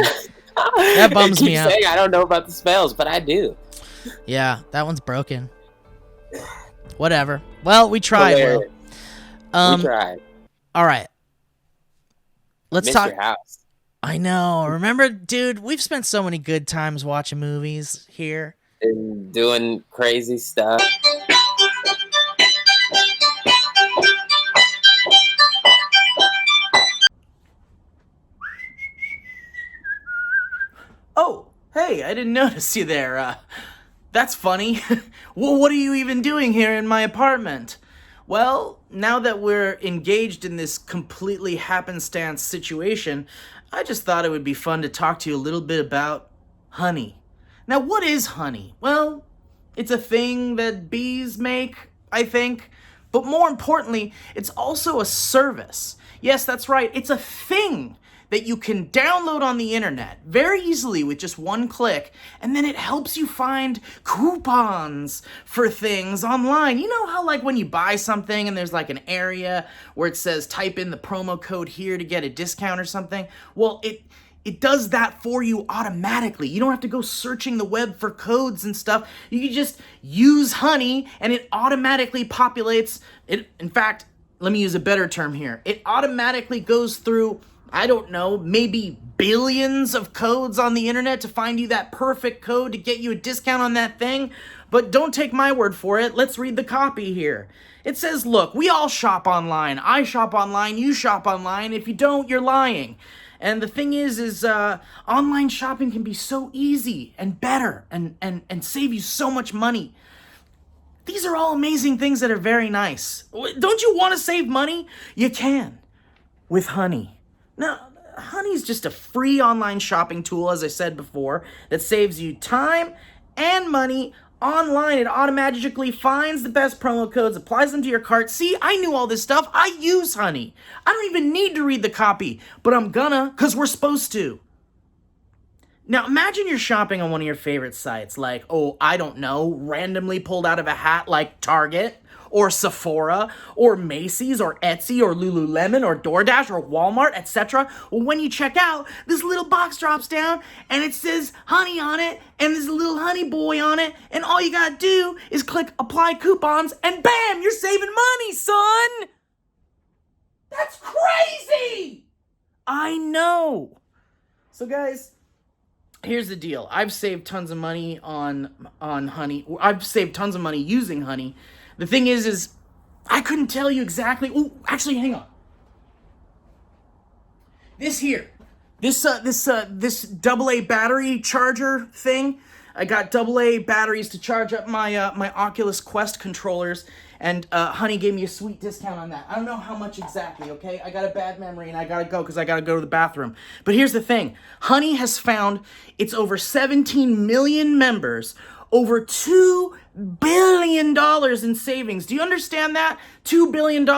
That bums me out. I don't know about the spells, but I do. Yeah, that one's broken. Whatever. Well, we tried. Hilarious. Will. We tried. All right. Let's talk. Your house. I know. Remember, dude, we've spent so many good times watching movies here. And doing crazy stuff. Oh, hey, I didn't notice you there. That's funny. Well, what are you even doing here in my apartment? Well, now that we're engaged in this completely happenstance situation, I just thought it would be fun to talk to you a little bit about honey. Now, what is honey? Well, it's a thing that bees make, I think. But more importantly, it's also a service. Yes, that's right. It's a thing that you can download on the internet very easily with just one click, and then it helps you find coupons for things online. You know how like when you buy something and there's like an area where it says type in the promo code here to get a discount or something? Well, it does that for you automatically. You don't have to go searching the web for codes and stuff. You can just use Honey and it automatically populates it. In fact, let me use a better term here. It automatically goes through, I don't know, maybe billions of codes on the internet to find you that perfect code to get you a discount on that thing. But don't take my word for it. Let's read the copy here. It says, look, we all shop online. I shop online. You shop online. If you don't, you're lying. And the thing is online shopping can be so easy and better and save you so much money. These are all amazing things that are very nice. Don't you want to save money? You can with Honey. Now, Honey's just a free online shopping tool, as I said before, that saves you time and money online. It automatically finds the best promo codes, applies them to your cart. See, I knew all this stuff. I use Honey. I don't even need to read the copy, but I'm gonna, because we're supposed to. Now, imagine you're shopping on one of your favorite sites, like, oh, I don't know, randomly pulled out of a hat like Target, or Sephora, or Macy's, or Etsy, or Lululemon, or DoorDash, or Walmart, etc. Well, when you check out, this little box drops down, and it says Honey on it, and there's a little honey boy on it, and all you gotta do is click Apply Coupons, and bam, you're saving money, son! That's crazy! I know! So, guys, here's the deal. I've saved tons of money on Honey. I've saved tons of money using Honey. The thing is I couldn't tell you exactly. Oh, actually, hang on. This here, this AA battery charger thing. I got AA batteries to charge up my my Oculus Quest controllers, and Honey gave me a sweet discount on that. I don't know how much exactly. Okay, I got a bad memory and I gotta go because I gotta go to the bathroom. But here's the thing: Honey has found its over 17 million members. Over $2 billion in savings. Do you understand that? $2 billion.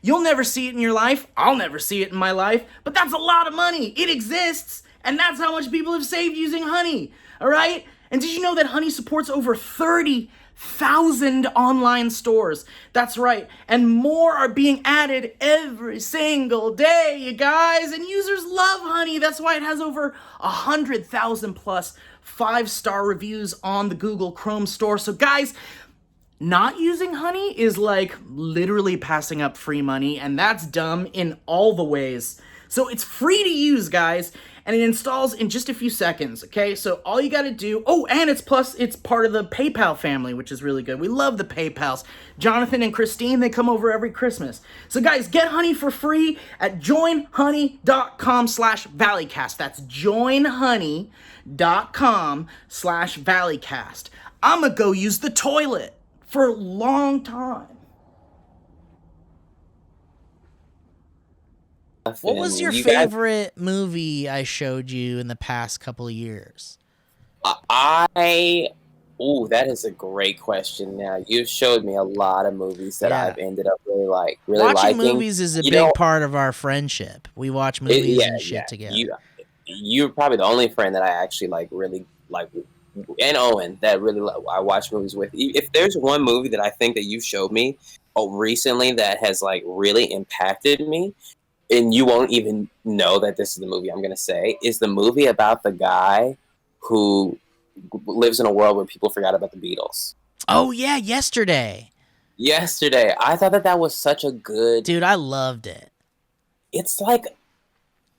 You'll never see it in your life. I'll never see it in my life. But that's a lot of money. It exists. And that's how much people have saved using Honey. All right? And did you know that Honey supports over 30,000 online stores? That's right. And more are being added every single day, you guys. And users love Honey. That's why it has over 100,000 plus 5-star reviews on the Google Chrome store. So guys, not using Honey is like literally passing up free money, and that's dumb in all the ways. So it's free to use, guys, and it installs in just a few seconds, okay? So all you gotta do, oh, and it's part of the PayPal family, which is really good. We love the PayPals. Jonathan and Christine, they come over every Christmas. So guys, get Honey for free at joinhoney.com/Valleycast. That's joinhoney.com/Valleycast. I'ma go use the toilet for a long time. What was your favorite movie I showed you in the past couple of years? That is a great question. Now, you showed me a lot of movies that I've ended up really liking. Watching movies is a big part of our friendship. We watch movies and shit together. You're probably the only friend that I actually really like, and Owen, that really I watch movies with. If there's one movie that I think that you showed me recently that has really impacted me, and you won't even know that this is the movie I'm going to say, is the movie about the guy who lives in a world where people forgot about the Beatles. Oh, yeah, Yesterday. yesterday. I thought that was such a good. Dude, I loved it. It's like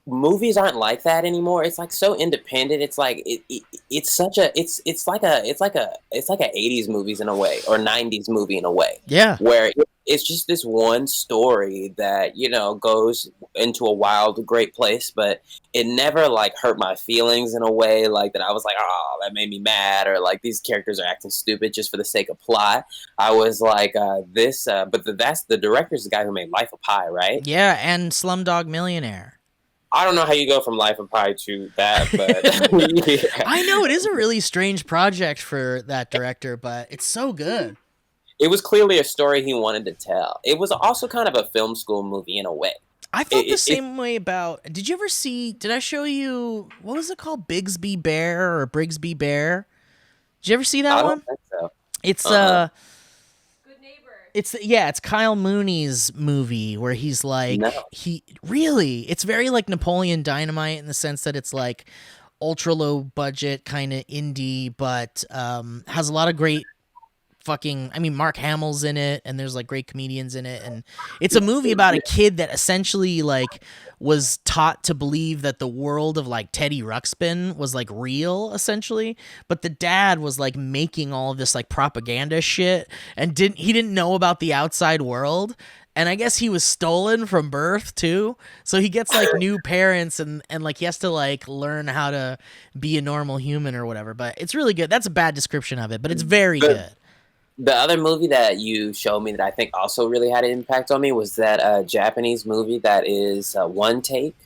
movies aren't like that anymore. It's like so independent. It's like it's such a it's like a 80s movies in a way, or 90s movie in a way. Yeah. Where it's just this one story that, goes into a wild, great place, but it never like hurt my feelings in a way like that I was like, oh, that made me mad, or like these characters are acting stupid just for the sake of plot. I was like, that's the director's the guy who made Life of Pi, right? Yeah, and Slumdog Millionaire. I don't know how you go from Life of Pi to that, but yeah. I know it is a really strange project for that director, but it's so good. It was clearly a story he wanted to tell. It was also kind of a film school movie in a way. I felt the same way about. Did you ever see? Did I show you? What was it called? Bigsby Bear or Brigsby Bear? Did you ever see that one? I don't think so. It's It's Kyle Mooney's movie where he's like it's very like Napoleon Dynamite in the sense that it's like ultra low budget kind of indie, but has a lot of great Mark Hamill's in it, and there's like great comedians in it, and it's a movie about a kid that essentially like was taught to believe that the world of like Teddy Ruxpin was like real essentially, but the dad was like making all of this like propaganda shit and didn't know about the outside world. And I guess he was stolen from birth too. So he gets like new parents and like he has to like learn how to be a normal human or whatever. But it's really good. That's a bad description of it, but it's very good. The other movie that you showed me that I think also really had an impact on me was that Japanese movie that is One Take.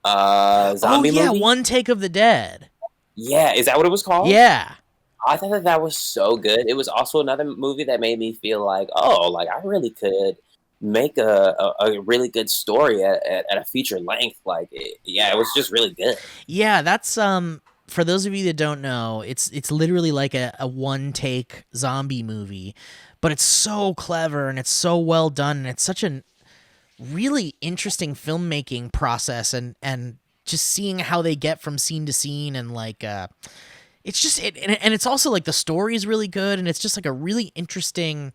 Zombie movie. One Take of the Dead. Yeah, is that what it was called? Yeah. I thought that was so good. It was also another movie that made me feel like, oh, like I really could make a really good story at a feature length. Like, it was just really good. Yeah, that's for those of you that don't know, it's literally like a one take zombie movie, but it's so clever and it's so well done, and it's such a really interesting filmmaking process, and just seeing how they get from scene to scene, and like it's just and it's also like the story is really good, and it's just like a really interesting.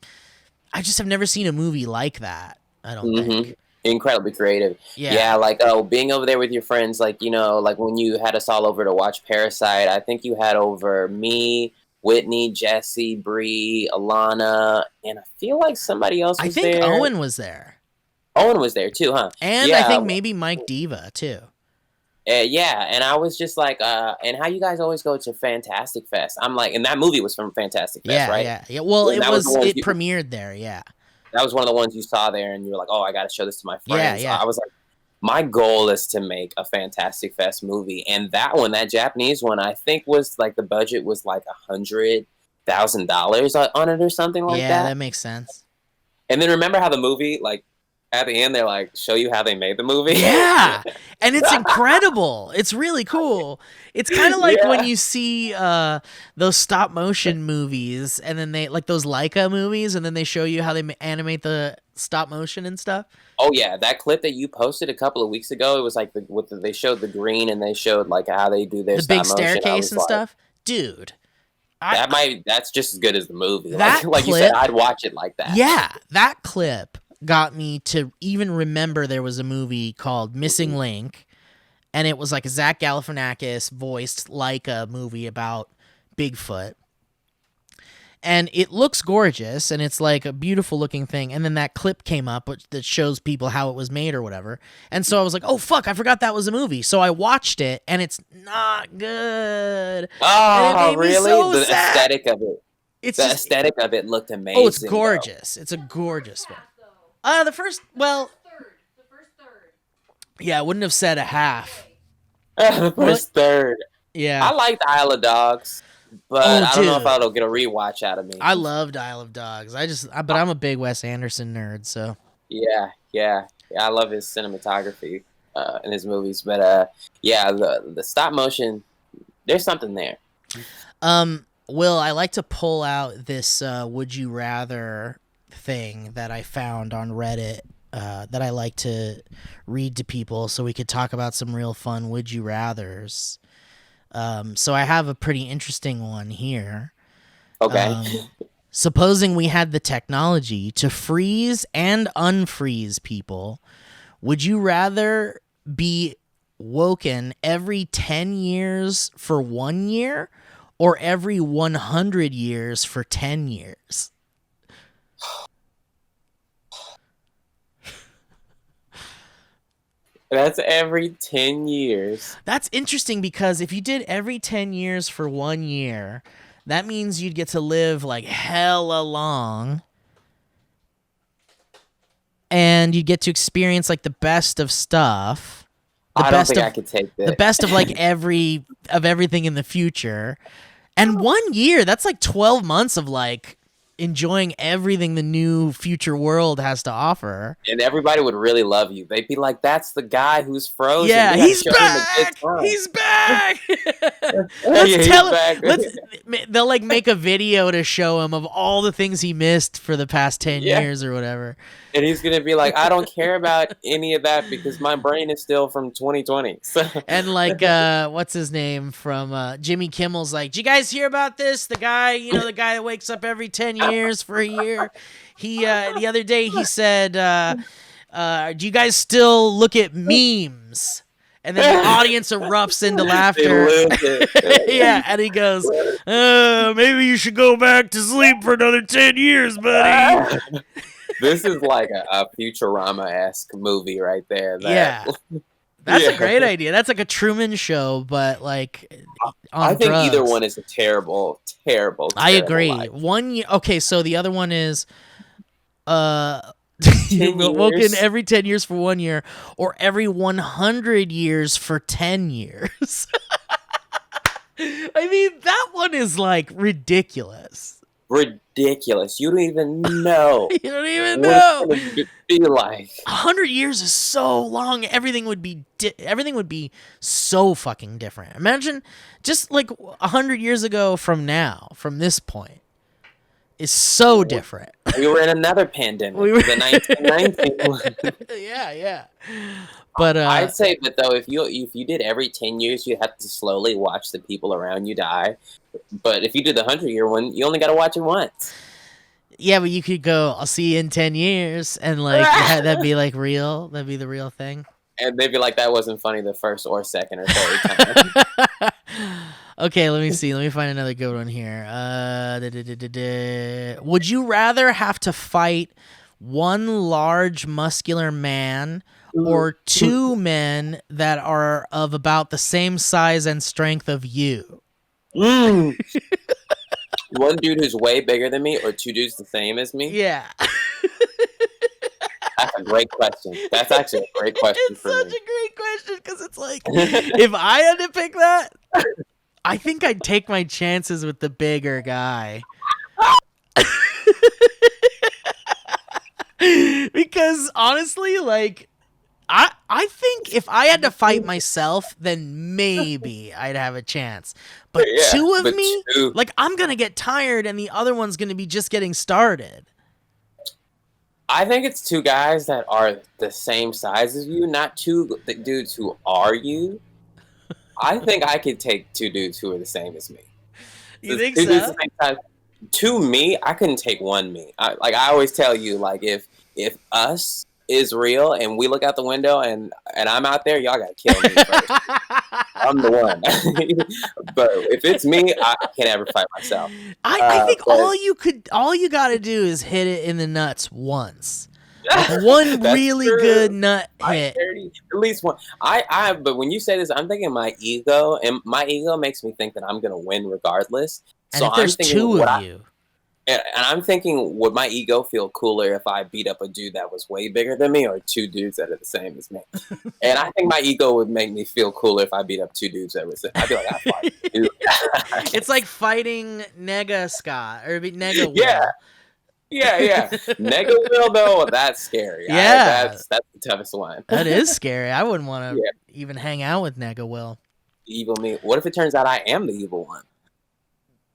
I just have never seen a movie like that. I don't think. Incredibly creative. Yeah, like being over there with your friends, like like when you had us all over to watch Parasite, I think you had over me, Whitney, Jesse, Bree, Alana, and I feel like somebody else was there. I think Owen was there. Owen was there too, huh? And I think maybe Mike Diva too. Yeah, and I was just like, and how you guys always go to Fantastic Fest? I'm like, and that movie was from Fantastic Fest, right? Yeah. Well, it premiered there, yeah. That was one of the ones you saw there, and you were like, oh, I got to show this to my friends. Yeah. I was like, my goal is to make a Fantastic Fest movie. And that one, that Japanese one, I think was like the budget was like $100,000 on it or something like that. Yeah, that makes sense. And then remember how the movie, like, at the end, they're like, show you how they made the movie? Yeah. And it's incredible. It's really cool. It's kind of like when you see those stop motion movies, and then they like those Leica movies, and then they show you how they animate the stop motion and stuff. Oh, yeah. That clip that you posted a couple of weeks ago, it was like they showed the green, and they showed like how they do their stop motion. The big staircase and stuff. Dude. That's just as good as the movie. Like you said, I'd watch it like that. Yeah. That clip got me to even remember there was a movie called Missing Link, and it was like a Zach Galifianakis voiced like a movie about Bigfoot, and it looks gorgeous, and it's like a beautiful looking thing, and then that clip came up that shows people how it was made or whatever, and so I was like, oh fuck, I forgot that was a movie, so I watched it, and it's not good. Oh, really? So the sad. Aesthetic of it. Aesthetic of it looked amazing. Oh, it's gorgeous. Though. It's a gorgeous film. The first third. Yeah, I wouldn't have said a half. The first third. Yeah. I liked Isle of Dogs, but I don't know if it'll get a rewatch out of me. I loved Isle of Dogs. But I'm a big Wes Anderson nerd, so. Yeah. I love his cinematography in his movies, but the stop motion, there's something there. Will, I like to pull out this Would You Rather thing that I found on Reddit that I like to read to people so we could talk about some real fun Would You Rathers. So I have a pretty interesting one here. Okay. supposing we had the technology to freeze and unfreeze people, would you rather be woken every 10 years for 1 year or every 100 years for 10 years? That's every 10 years. That's interesting because if you did every 10 years for 1 year, that means you'd get to live like hella long. And you'd get to experience like the best of stuff. I don't think I could take that. The best of like everything in the future. And 1 year, that's like 12 months of like enjoying everything the new future world has to offer. And everybody would really love you. They'd be like, that's the guy who's frozen. Yeah, he's back! He's back! Let's tell him. They'll like make a video to show him of all the things he missed for the past 10 years or whatever. And he's going to be like, I don't care about any of that because my brain is still from 2020. So. And like, what's his name from Jimmy Kimmel's like, did you guys hear about this? The guy, the guy that wakes up every 10 years for a year. He, the other day he said, do you guys still look at memes? And then the audience erupts into laughter. Yeah, and he goes, maybe you should go back to sleep for another 10 years, buddy. This is like a Futurama-esque movie right there. That's a great idea. That's like a Truman Show, but like on I think drugs. Either one is a terrible I agree. Life. 1 year. Okay, so the other one is you're woken every 10 years for 1 year or every 100 years for 10 years. I mean, that one is like ridiculous. Ridiculous. You don't even know. You don't even know. What it would be like. 100 years is so long. Everything would be so fucking different. Imagine just like 100 years ago from now, from this point, is so different. We were in another pandemic. The 1919. Yeah. But I'd say that though, if you did every 10 years, you have to slowly watch the people around you die. But if you did the 100-year one, you only got to watch it once. Yeah, but you could go, I'll see you in 10 years, and like that'd be like real. That'd be the real thing. And they'd be like, that wasn't funny the first or second or third time. Okay, let me see. Let me find another good one here. Would you rather have to fight one large muscular man or two men that are of about the same size and strength of you? One dude who's way bigger than me or two dudes the same as me? Yeah. That's a great question. That's actually a great question it's such a great question because it's like, if I had to pick that, I think I'd take my chances with the bigger guy. Because honestly, like, I think if I had to fight myself, then maybe I'd have a chance. But two of me, like, I'm going to get tired and the other one's going to be just getting started. I think it's two guys that are the same size as you, not two dudes who are you. I think I could take two dudes who are the same as me. You think so? To me, I couldn't take one me. I always tell you, like, if us is real and we look out the window and I'm out there, y'all gotta kill me first. I'm the one. But if it's me, I can't ever fight myself. I think all you gotta do is hit it in the nuts once. Like one really good nut hit. At least one. But when you say this, I'm thinking my ego, and my ego makes me think that I'm gonna win regardless. And so if there's two of you. And I'm thinking, would my ego feel cooler if I beat up a dude that was way bigger than me or two dudes that are the same as me? And I think my ego would make me feel cooler if I beat up two dudes that were the same. I'd be like, I fight you. It's like fighting Nega Scott or Nega Will. Yeah. Nega Will, though, that's scary. Yeah. That's the toughest one. That is scary. I wouldn't want to even hang out with Nega Will. Evil me. What if it turns out I am the evil one?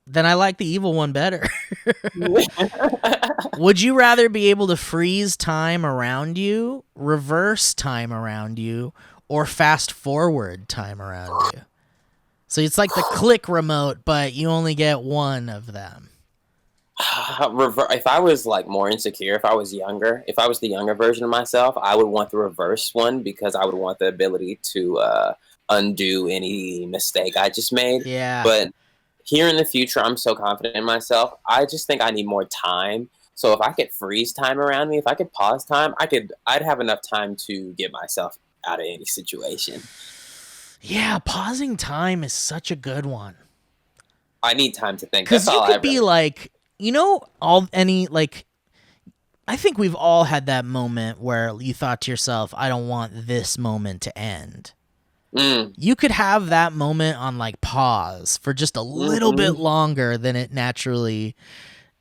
Then I like the evil one better. Would you rather be able to freeze time around you, reverse time around you, or fast forward time around you? So it's like the click remote, but you only get one of them. If I was like more insecure, if I was younger, if I was the younger version of myself, I would want the reverse one because I would want the ability to undo any mistake I just made. Yeah. But here in the future, I'm so confident in myself. I just think I need more time. So if I could freeze time around me, if I could pause time, I'd have enough time to get myself out of any situation. Yeah, pausing time is such a good one. I need time to think. Because you could be like, I think we've all had that moment where you thought to yourself, I don't want this moment to end. You could have that moment on like pause for just a little bit longer than it naturally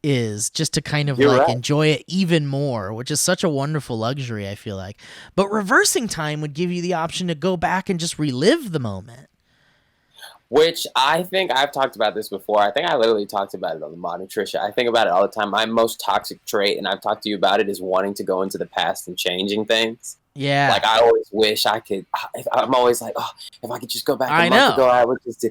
is, just to kind of enjoy it even more, which is such a wonderful luxury, I feel like. But reversing time would give you the option to go back and just relive the moment. Which I think I've talked about this before. I think I literally talked about it on the Modern Trisha. I think about it all the time. My most toxic trait, and I've talked to you about it, is wanting to go into the past and changing things. Yeah. Like, I always wish I could. I'm always like, oh, if I could just go back a month ago, I would just do.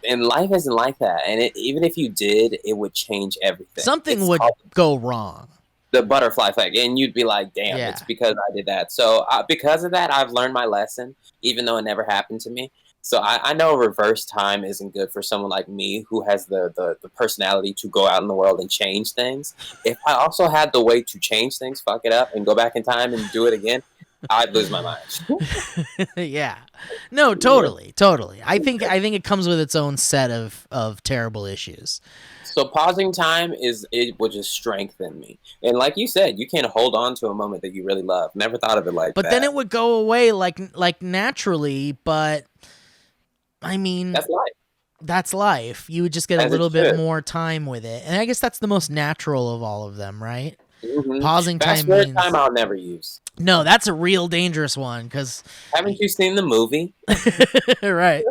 And life isn't like that. And even if you did, it would change everything. Something would go wrong. The butterfly effect. And you'd be like, damn, it's because I did that. So because of that, I've learned my lesson, even though it never happened to me. So I know reverse time isn't good for someone like me who has the personality to go out in the world and change things. If I also had the way to change things, fuck it up, and go back in time and do it again, I'd lose my mind. Yeah. No, totally. I think it comes with its own set of terrible issues. So pausing time it would just strengthen me. And like you said, you can't hold on to a moment that you really love. Never thought of it like that. But then it would go away like naturally, but I mean, that's life. That's life. You would just get a little bit more time with it. And I guess that's the most natural of all of them, right? Mm-hmm. Pausing time means... time I'll never use. No, that's a real dangerous one. Because haven't you seen the movie? Right.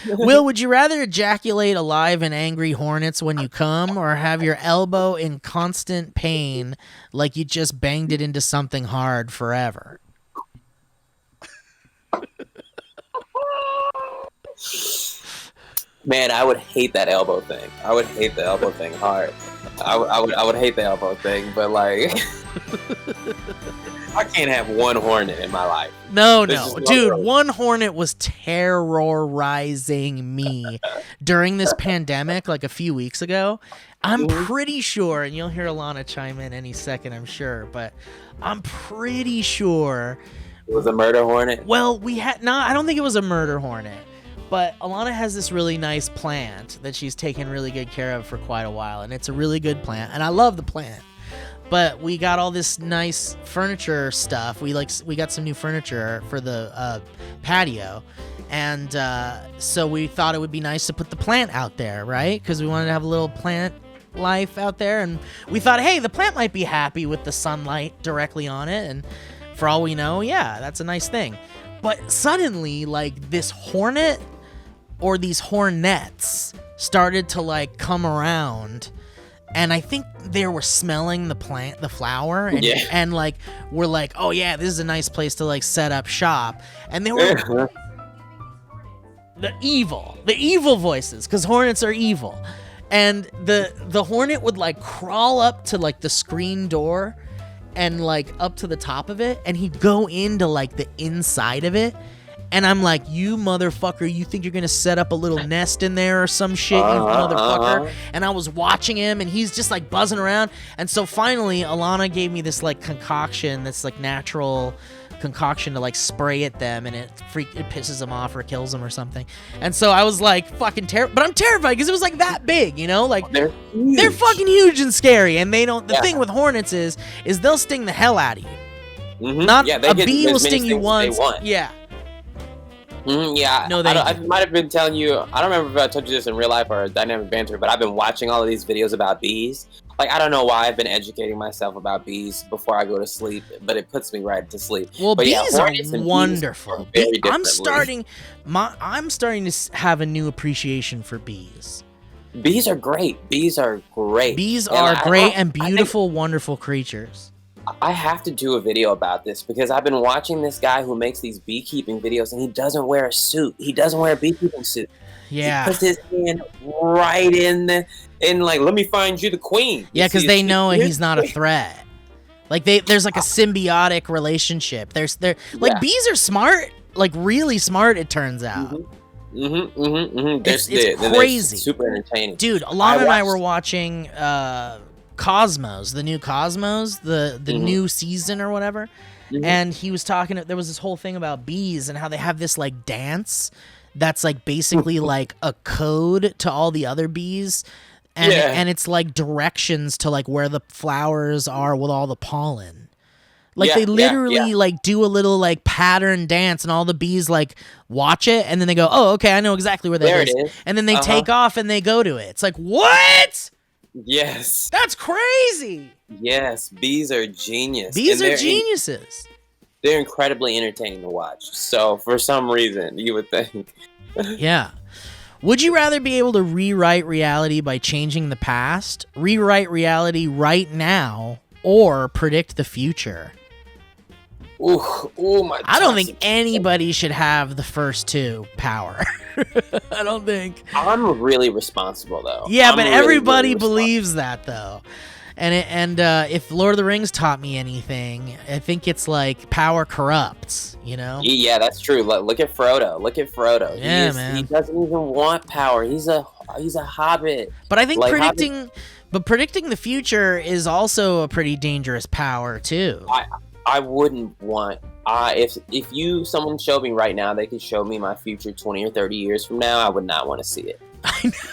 Will, would you rather ejaculate alive and angry hornets when you come, or have your elbow in constant pain like you just banged it into something hard forever? Man, I would hate that elbow thing. I would hate the elbow thing hard. I would hate the elbow thing, but like, I can't have one hornet in my life. No, dude, one hornet was terrorizing me during this pandemic, like a few weeks ago. I'm pretty sure, and you'll hear Alana chime in any second, I'm sure, but I'm pretty sure it was a murder hornet. Well, I don't think it was a murder hornet. But Alana has this really nice plant that she's taken really good care of for quite a while, and it's a really good plant, and I love the plant. But we got all this nice furniture stuff. We got some new furniture for the patio, and so we thought it would be nice to put the plant out there, right? Because we wanted to have a little plant life out there, and we thought, hey, the plant might be happy with the sunlight directly on it, and for all we know, yeah, that's a nice thing. But suddenly, like, this hornet or these hornets started to like come around, and I think they were smelling the flower, and like we're like, oh yeah, this is a nice place to like set up shop, and they were the evil voices, because hornets are evil, and the hornet would like crawl up to like the screen door and like up to the top of it, and he'd go into like the inside of it. And I'm like, you motherfucker, you think you're going to set up a little nest in there or some shit, you motherfucker? And I was watching him, and he's just like buzzing around. And so finally, Alana gave me this like concoction, this like natural concoction to like spray at them, and it pisses them off or kills them or something. And so I was like fucking terrified, but I'm terrified because it was like that big, you know, like they're fucking huge and scary, and they don't. The thing with hornets is they'll sting the hell out of you. Not a bee will sting you once. Yeah. Yeah, no, I might have been telling you, I don't remember if I told you this in real life or dynamic banter, but I've been watching all of these videos about bees. Like, I don't know why I've been educating myself about bees before I go to sleep, but it puts me right to sleep. Well, but bees are wonderful. I'm starting to have a new appreciation for bees. Bees are great. Bees are great. Bees are great and beautiful, wonderful creatures. I have to do a video about this because I've been watching this guy who makes these beekeeping videos, and he doesn't wear a suit. He doesn't wear a beekeeping suit. Yeah. He puts his hand right in like, let me find you the queen. Yeah, because they know he's not a threat. Like there's like a symbiotic relationship. Bees are smart, like really smart. It turns out. It's crazy. It's super entertaining, dude. Alana and I were watching Cosmos, the new Cosmos, the new season or whatever, and he was talking. There was this whole thing about bees and how they have this like dance that's like basically like a code to all the other bees. And it's like directions to like where the flowers are with all the pollen. Like they literally like do a little like pattern dance, and all the bees like watch it, and then they go, "Oh, okay, I know exactly where that is." And then they take off and they go to it. It's like, what? Yes. That's crazy. Yes, bees are genius. Bees are geniuses. They're incredibly entertaining to watch. So for some reason, you would think. Yeah. Would you rather be able to rewrite reality by changing the past, rewrite reality right now, or predict the future? I don't think anybody should have the first two power. I don't think. I'm really responsible, though. Yeah, but everybody believes that, though. And if Lord of the Rings taught me anything, I think it's like power corrupts, you know? Yeah, that's true. Look at Frodo. Yeah, man. He doesn't even want power. He's a hobbit. But I think predicting the future is also a pretty dangerous power too. I wouldn't want. If someone showed me right now, they could show me my future 20 or 30 years from now, I would not want to see it.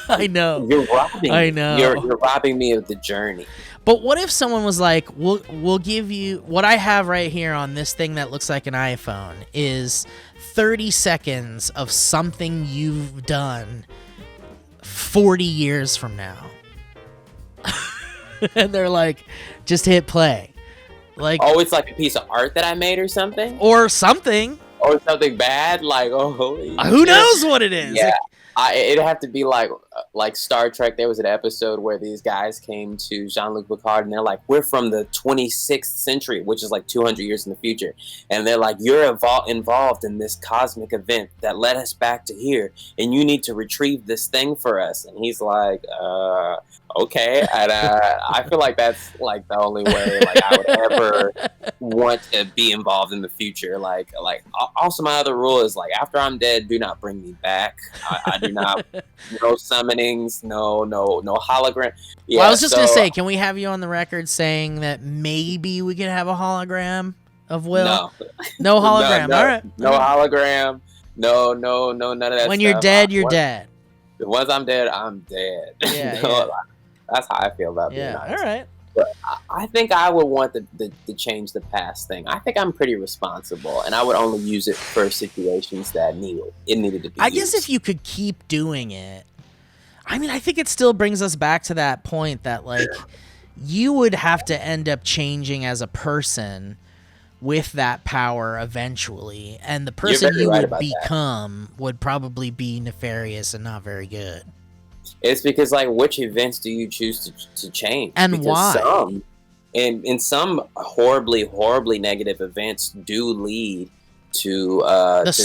I know. You're robbing me. I know. You're robbing me of the journey. But what if someone was like, we'll give you what I have right here on this thing that looks like an iPhone is 30 seconds of something you've done 40 years from now. And they're like, just hit play. Like, oh, it's like a piece of art that I made or something? Or something. Or something bad? Like, who knows what it is? Yeah. It'd have to be like Star Trek. There was an episode where these guys came to Jean-Luc Picard, and they're like, we're from the 26th century, which is like 200 years in the future. And they're like, you're involved in this cosmic event that led us back to here, and you need to retrieve this thing for us. And he's like, okay. And I feel like that's like the only way like I would ever want to be involved in the future. Like also my other rule is like, after I'm dead, do not bring me back. I do not. No summonings. No hologram. Yeah, well, I was just gonna say, can we have you on the record saying that maybe we can have a hologram of Will? No hologram. No, all right. No hologram. No, none of that. When you're dead, you're dead. Once I'm dead, I'm dead. Yeah. That's how I feel about being honest. All right. But I think I would want the change the past thing. I think I'm pretty responsible, and I would only use it for situations that needed to be I guess if you could keep doing it, I mean, I think it still brings us back to that point that, like, you would have to end up changing as a person with that power eventually, and the person you would become would probably be nefarious and not very good. It's because, like, which events do you choose to change? And because why? In some horribly negative events do lead to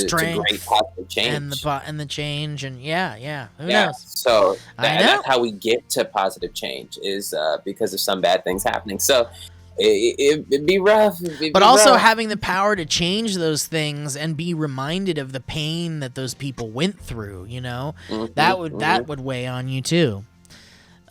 great positive change. And the change, and who knows? So that's how we get to positive change is because of some bad things happening. So it'd be rough. But also having the power to change those things and be reminded of the pain that those people went through, you know, that would weigh on you too.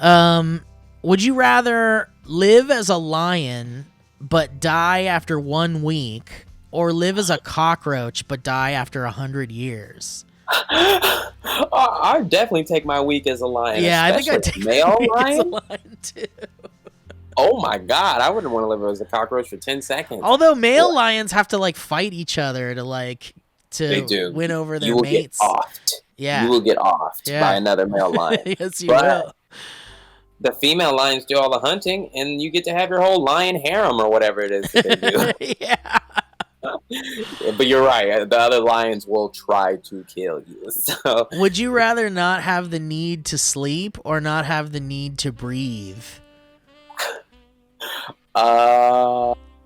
Would you rather live as a lion but die after 1 week, or live as a cockroach but die after 100 years? I'd definitely take my week as a lion. Yeah, I think I'd take male lion? as a lion too. Oh my god, I wouldn't want to live as a cockroach for 10 seconds. Although male lions have to like fight each other to win over their mates. Get offed. Yeah. You will get offed by another male lion. Yes, you will. The female lions do all the hunting, and you get to have your whole lion harem or whatever it is that they do. Yeah. But you're right. The other lions will try to kill you. So, would you rather not have the need to sleep or not have the need to breathe?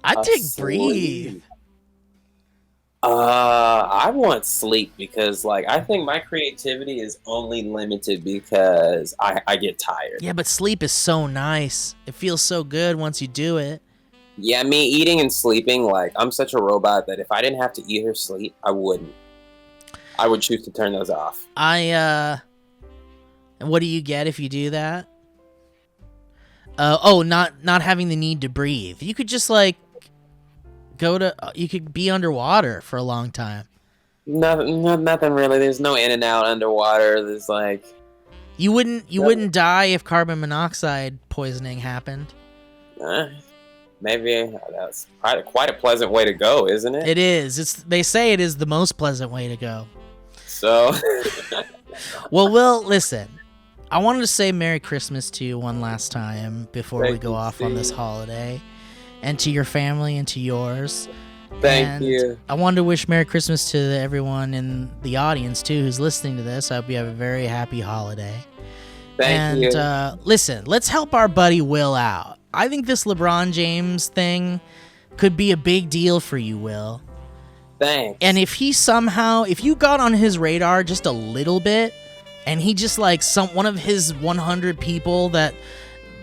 I'd take breathe. I want sleep because, like, I think my creativity is only limited because I get tired. Yeah, but sleep is so nice. It feels so good once you do it. Yeah, me eating and sleeping, like, I'm such a robot that if I didn't have to eat or sleep, I wouldn't. I would choose to turn those off. What do you get if you do that? Not having the need to breathe. You could just, like, you could be underwater for a long time. Nothing really. There's no in and out underwater. There's, like... You wouldn't die if carbon monoxide poisoning happened. Maybe that's quite a pleasant way to go, isn't it? It is. They say it is the most pleasant way to go. So... Well, Will, listen. I wanted to say Merry Christmas to you one last time before we go off on this holiday. And to your family and to yours. Thank you. I wanted to wish Merry Christmas to everyone in the audience, too, who's listening to this. I hope you have a very happy holiday. Thank you. Listen, let's help our buddy Will out. I think this LeBron James thing could be a big deal for you, Will. Thanks. And if you got on his radar just a little bit, and he just, like, one of his 100 people that,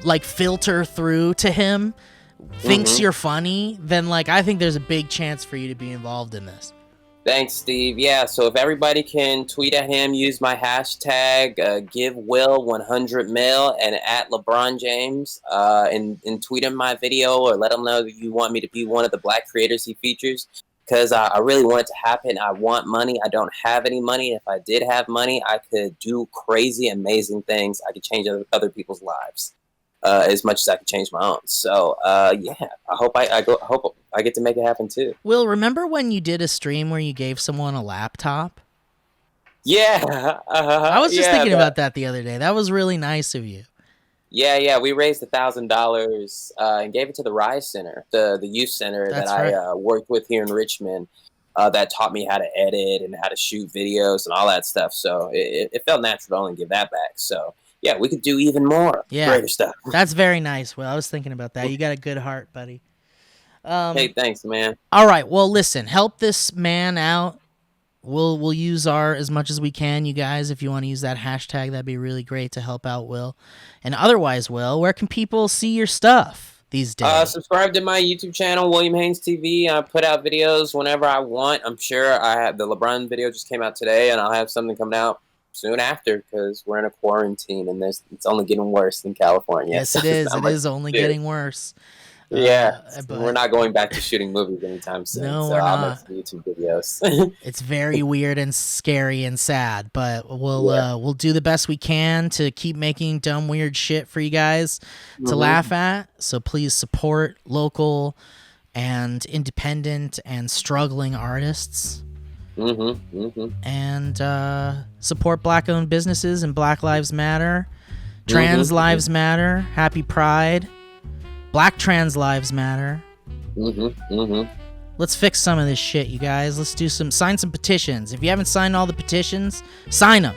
like, filter through to him thinks you're funny, then, like, I think there's a big chance for you to be involved in this. Thanks, Steve. Yeah, so if everybody can tweet at him, use my hashtag, GiveWill100mil and at LeBron James, and tweet him my video or let him know that you want me to be one of the Black creators he features, because I really want it to happen. I want money. I don't have any money. If I did have money, I could do crazy, amazing things. I could change other people's lives. As much as I can change my own. So, yeah, I hope I get to make it happen too. Will, remember when you did a stream where you gave someone a laptop? Yeah. I was just thinking about that the other day. That was really nice of you. Yeah. We raised $1,000 and gave it to the Rise Center, the youth center I worked with here in Richmond. That taught me how to edit and how to shoot videos and all that stuff. So it felt natural to only give that back. So. Yeah, we could do even more greater stuff. That's very nice, Will. I was thinking about that. You got a good heart, buddy. Hey, thanks, man. All right, well, listen, help this man out. We'll use as much as we can, you guys. If you want to use that hashtag, that'd be really great to help out Will. And otherwise, Will, where can people see your stuff these days? Subscribe to my YouTube channel, William Haynes TV. I put out videos whenever I want. I'm sure the LeBron video just came out today, and I'll have something coming out soon after, because we're in a quarantine and it's only getting worse in California. Yes, it is. It is only getting worse. Yeah, but we're not going back to shooting movies anytime soon. No, so we're I'll not. make some YouTube videos. It's very weird and scary and sad, but we'll do the best we can to keep making dumb, weird shit for you guys to laugh at. So please support local and independent and struggling artists. And support Black-owned businesses and Black Lives Matter. Trans Lives Matter. Happy Pride. Black Trans Lives Matter. Let's fix some of this shit, you guys. Let's sign some petitions. If you haven't signed all the petitions, sign them.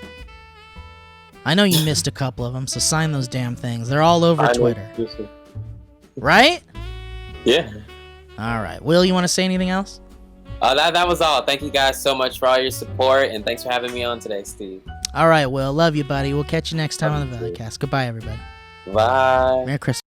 I know you missed a couple of them, so sign those damn things. They're all over Twitter. Right? Yeah. All right. Will, you want to say anything else? That was all. Thank you guys so much for all your support, and thanks for having me on today, Steve. All right, Will. Love you, buddy. We'll catch you next time on the Valleycast. Goodbye, everybody. Bye. Merry Christmas.